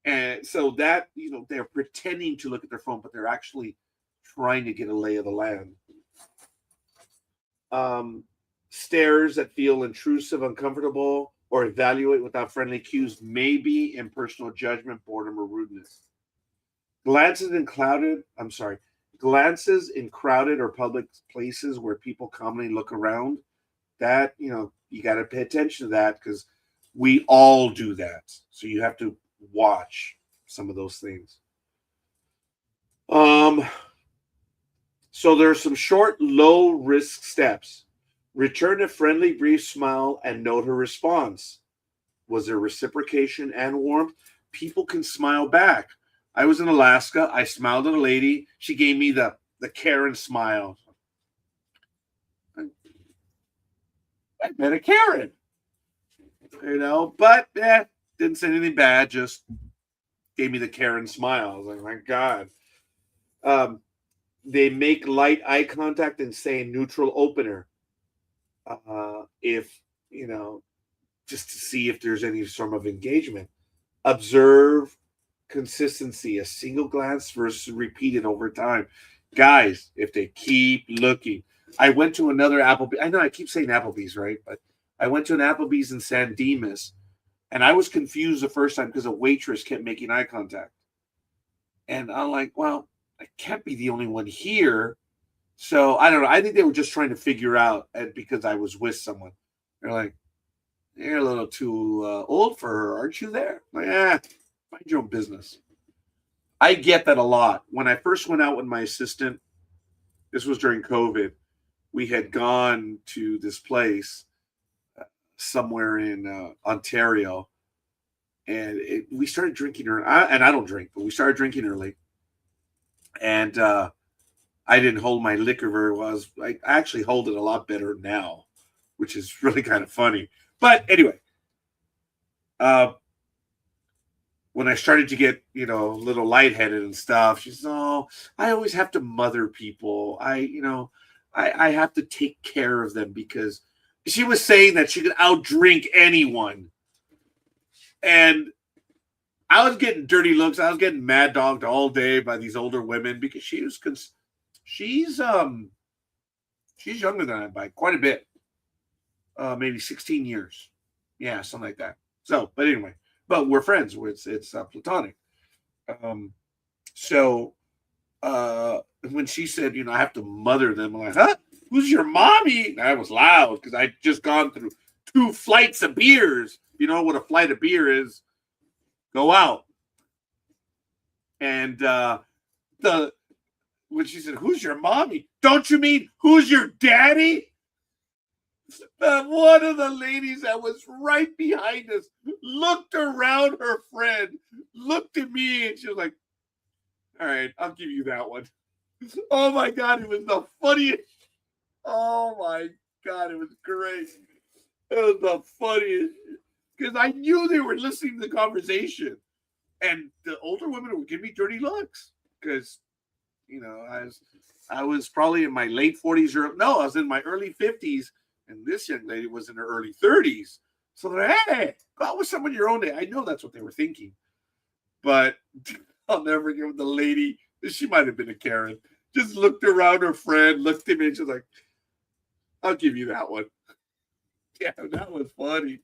And so that, they're pretending to look at their phone, but they're actually trying to get a lay of the land. Stares that feel intrusive, uncomfortable, or evaluate without friendly cues may be impersonal judgment, boredom, or rudeness. Glances in clouded, I'm sorry, glances in crowded or public places where people commonly look around, that, you got to pay attention to that because we all do that. So you have to watch some of those things. Um, so there are some short, low risk steps. Return a friendly, brief smile and note her response. Was there reciprocation and warmth? People can smile back. I was in Alaska. I smiled at a lady. She gave me the Karen smile. I met a Karen, but didn't say anything bad. Just gave me the Karen smile. I was like, my God. Um, they make light eye contact and say neutral opener. If, just to see if there's any sort of engagement. Observe consistency, a single glance versus repeated over time. Guys, if they keep looking. I went to another Applebee's. I know I keep saying Applebee's, right? But I went to an Applebee's in San Dimas, and I was confused the first time because a waitress kept making eye contact. And I'm like, well, I can't be the only one here. So I don't know. I think they were just trying to figure out, and because I was with someone. They're like, you're a little too old for her, aren't you there? I'm like, mind your own business. I get that a lot. When I first went out with my assistant, this was during COVID, we had gone to this place somewhere in Ontario, and we started drinking early. And I don't drink, but we started drinking early. And I didn't hold my liquor very well. I actually hold it a lot better now, which is really kind of funny. But anyway, when I started to get, a little lightheaded and stuff, she says, "Oh, I always have to mother people. I have to take care of them," because she was saying that she could outdrink anyone. And I was getting dirty looks. I was getting mad dogged all day by these older women because she's younger than I by quite a bit. Maybe 16 years. Yeah, something like that. So, but anyway, but we're friends. It's platonic. So when she said, I have to mother them, I'm like, huh? Who's your mommy? And I was loud because I'd just gone through 2 flights of beers. You know what a flight of beer is? Go out. And when she said, "Who's your mommy?" Don't you mean who's your daddy? One of the ladies that was right behind us looked around her friend, looked at me, and she was like, "All right, I'll give you that one." Oh my God, it was the funniest. Oh my God, it was great. It was the funniest because I knew they were listening to the conversation, and the older women would give me dirty looks because, I was probably in my late 40s or no, I was in my early 50s. And this young lady was in her early 30s. So they're like, hey, go out with someone your own age. I know that's what they were thinking. But I'll never give the lady, she might have been a Karen, just looked around her friend, looked at me, and she's like, I'll give you that one. Yeah, that was funny.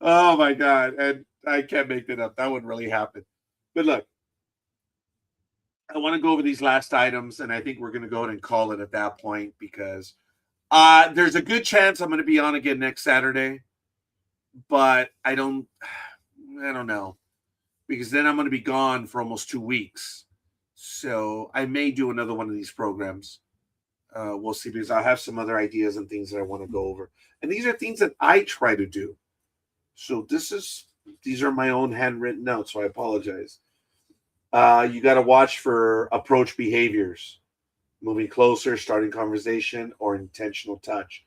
Oh my God. And I can't make that up. That wouldn't really happen. But look, I want to go over these last items, and I think we're going to go ahead and call it at that point because there's a good chance I'm going to be on again next Saturday, but I don't know, because then I'm going to be gone for almost 2 weeks. So I may do another one of these programs. We'll see, because I have some other ideas and things that I want to go over. And these are things that I try to do. So these are my own handwritten notes, so I apologize. You got to watch for approach behaviors. Moving closer, starting conversation, or intentional touch.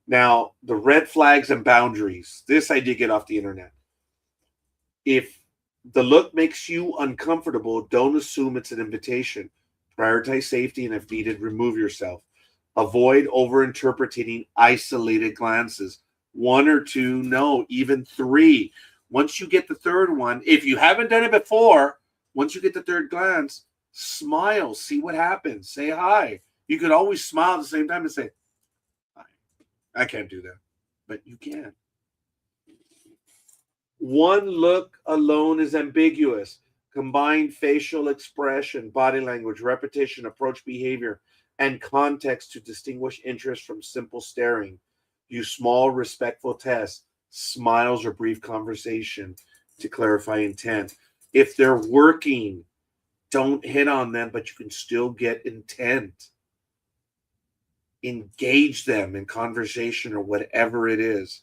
Now, the red flags and boundaries. This I did get off the internet. If the look makes you uncomfortable, don't assume it's an invitation. Prioritize safety, and if needed, remove yourself. Avoid overinterpreting isolated glances. 1 or 2, no, even 3. Once you get the third one, if you haven't done it before, once you get the third glance, smile, see what happens, say hi. You could always smile at the same time and say, hi. I can't do that, but you can. One look alone is ambiguous. Combine facial expression, body language, repetition, approach behavior, and context to distinguish interest from simple staring. Use small, respectful tests, smiles, or brief conversation to clarify intent. If they're working, don't hit on them, but you can still get intent. Engage them in conversation or whatever it is.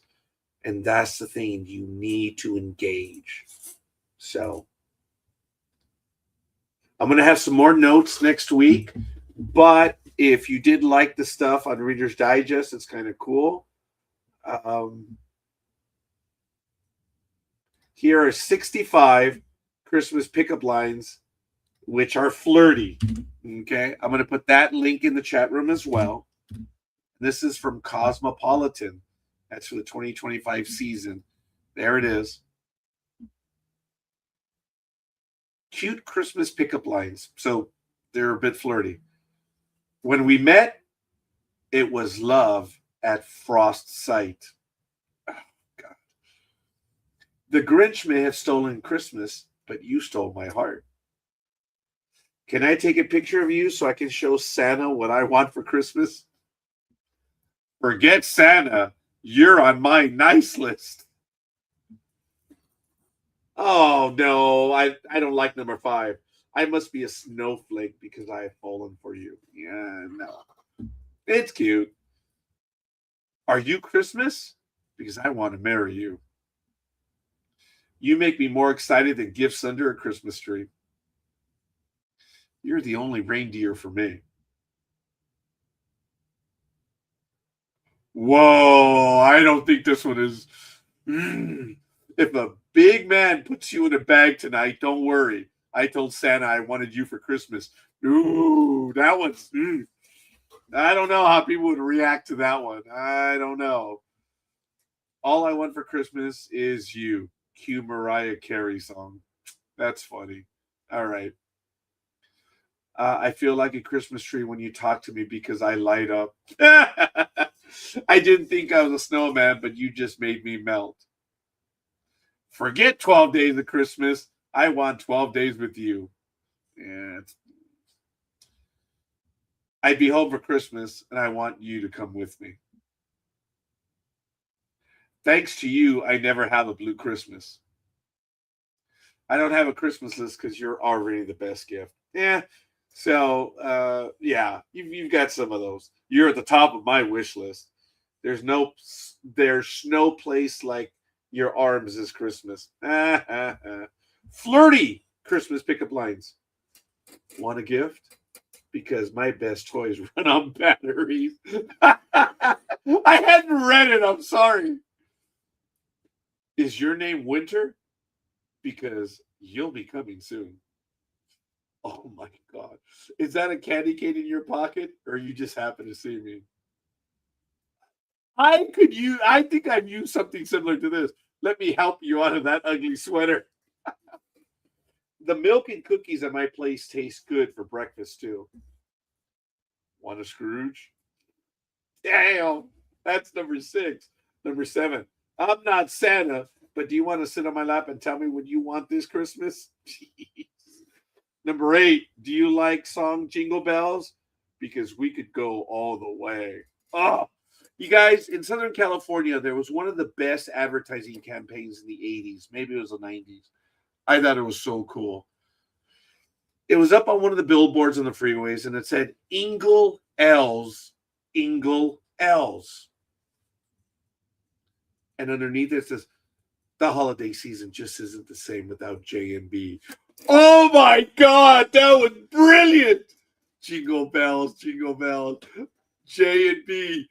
And that's the thing, you need to engage. So I'm going to have some more notes next week. But if you did like the stuff on Reader's Digest, it's kind of cool. Here are 65 Christmas pickup lines, which are flirty. Okay. I'm going to put that link in the chat room as well. This is from Cosmopolitan. That's for the 2025 season. There it is. Cute Christmas pickup lines. So they're a bit flirty. When we met, it was love at frost sight. Oh, God. The Grinch may have stolen Christmas, but you stole my heart. Can I take a picture of you so I can show Santa what I want for Christmas? Forget Santa. You're on my nice list. Oh, no. I don't like number 5. I must be a snowflake because I have fallen for you. Yeah, no. It's cute. Are you Christmas? Because I want to marry you. You make me more excited than gifts under a Christmas tree. You're the only reindeer for me. Whoa, I don't think this one is. If a big man puts you in a bag tonight, don't worry. I told Santa I wanted you for Christmas. Ooh, that one's. I don't know how people would react to that one. I don't know. All I want for Christmas is you. Cue Mariah Carey song. That's funny. All right. I feel like a Christmas tree when you talk to me because I light up. I didn't think I was a snowman, but you just made me melt. Forget 12 days of Christmas. I want 12 days with you. Yeah, I'd be home for Christmas, and I want you to come with me. Thanks to you, I never have a blue Christmas. I don't have a Christmas list because you're already the best gift. Yeah. So, yeah, you've got some of those. You're at the top of my wish list. There's no place like your arms is Christmas. Flirty Christmas pickup lines. Want a gift? Because my best toys run on batteries. I hadn't read it. I'm sorry. Is your name Winter? Because you'll be coming soon. Oh my God. Is that a candy cane in your pocket or you just happen to see me? I think I've used something similar to this. Let me help you out of that ugly sweater. The milk and cookies at my place taste good for breakfast too. Want a Scrooge? Damn. That's number 6. Number 7. I'm not Santa, but do you want to sit on my lap and tell me what you want this Christmas? Jeez. Number 8, do you like song Jingle Bells? Because we could go all the way. Oh, you guys, in Southern California, there was one of the best advertising campaigns in the 80s. Maybe it was the 90s. I thought it was so cool. It was up on one of the billboards on the freeways, and it said, Ingle L's, Ingle L's. And underneath it says, the holiday season just isn't the same without J&B. Oh my God, that was brilliant. Jingle bells, J&B.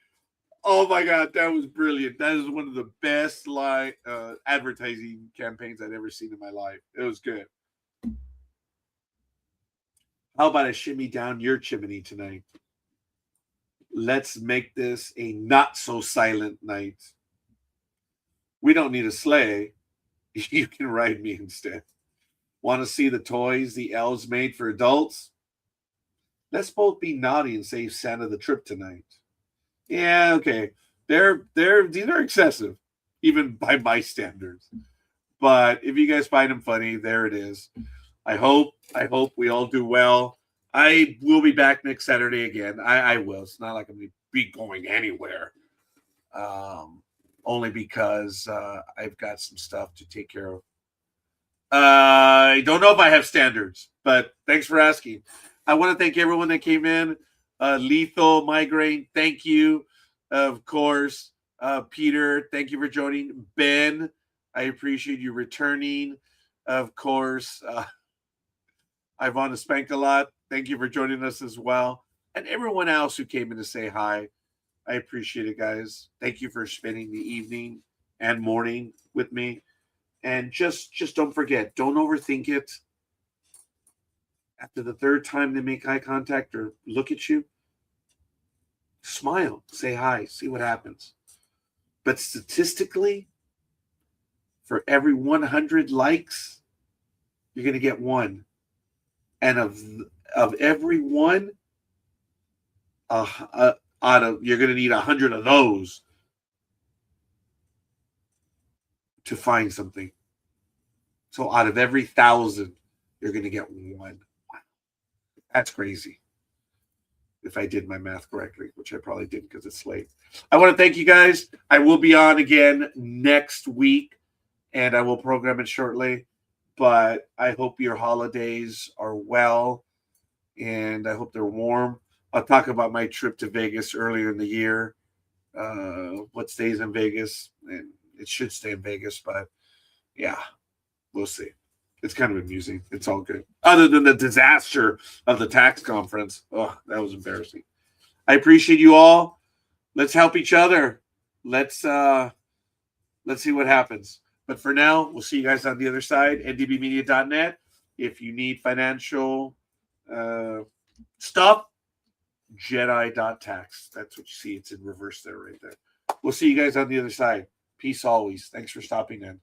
Oh my God, that was brilliant. That is one of the best advertising campaigns I've ever seen in my life. It was good. How about a shimmy down your chimney tonight? Let's make this a not so silent night. We don't need a sleigh. You can ride me instead. Want to see the toys the elves made for adults? Let's both be naughty and save Santa the trip tonight. Yeah, okay. These are excessive, even by my standards. But if you guys find them funny, there it is. I hope we all do well. I will be back next Saturday again. I will. It's not like I'm going to be going anywhere. Only because I've got some stuff to take care of. I don't know if I have standards, but thanks for asking. I want to thank everyone that came in. Lethal Migraine, thank you. Of course, Peter, thank you for joining. Ben, I appreciate you returning. Of course, Ivana Spankalot, thank you for joining us as well. And everyone else who came in to say hi. I appreciate it, guys. Thank you for spending the evening and morning with me. And just don't forget, don't overthink it. After the third time they make eye contact or look at you, smile, say hi, see what happens. But statistically, for every 100 likes, you're going to get one. And of every one, you're going to need 100 of those to find something. So out of every 1,000, you're going to get one. Wow. That's crazy. If I did my math correctly, which I probably didn't because it's late. I want to thank you guys. I will be on again next week, and I will program it shortly. But I hope your holidays are well, and I hope they're warm. I'll talk about my trip to Vegas earlier in the year. What stays in Vegas, and it should stay in Vegas, but yeah, we'll see. It's kind of amusing. It's all good. Other than the disaster of the tax conference. Oh, that was embarrassing. I appreciate you all. Let's help each other. Let's see what happens. But for now, we'll see you guys on the other side. ndbmedia.net. If you need financial stuff, Jedi.tax. That's what you see. It's in reverse there, right there. We'll see you guys on the other side. Peace always. Thanks for stopping in.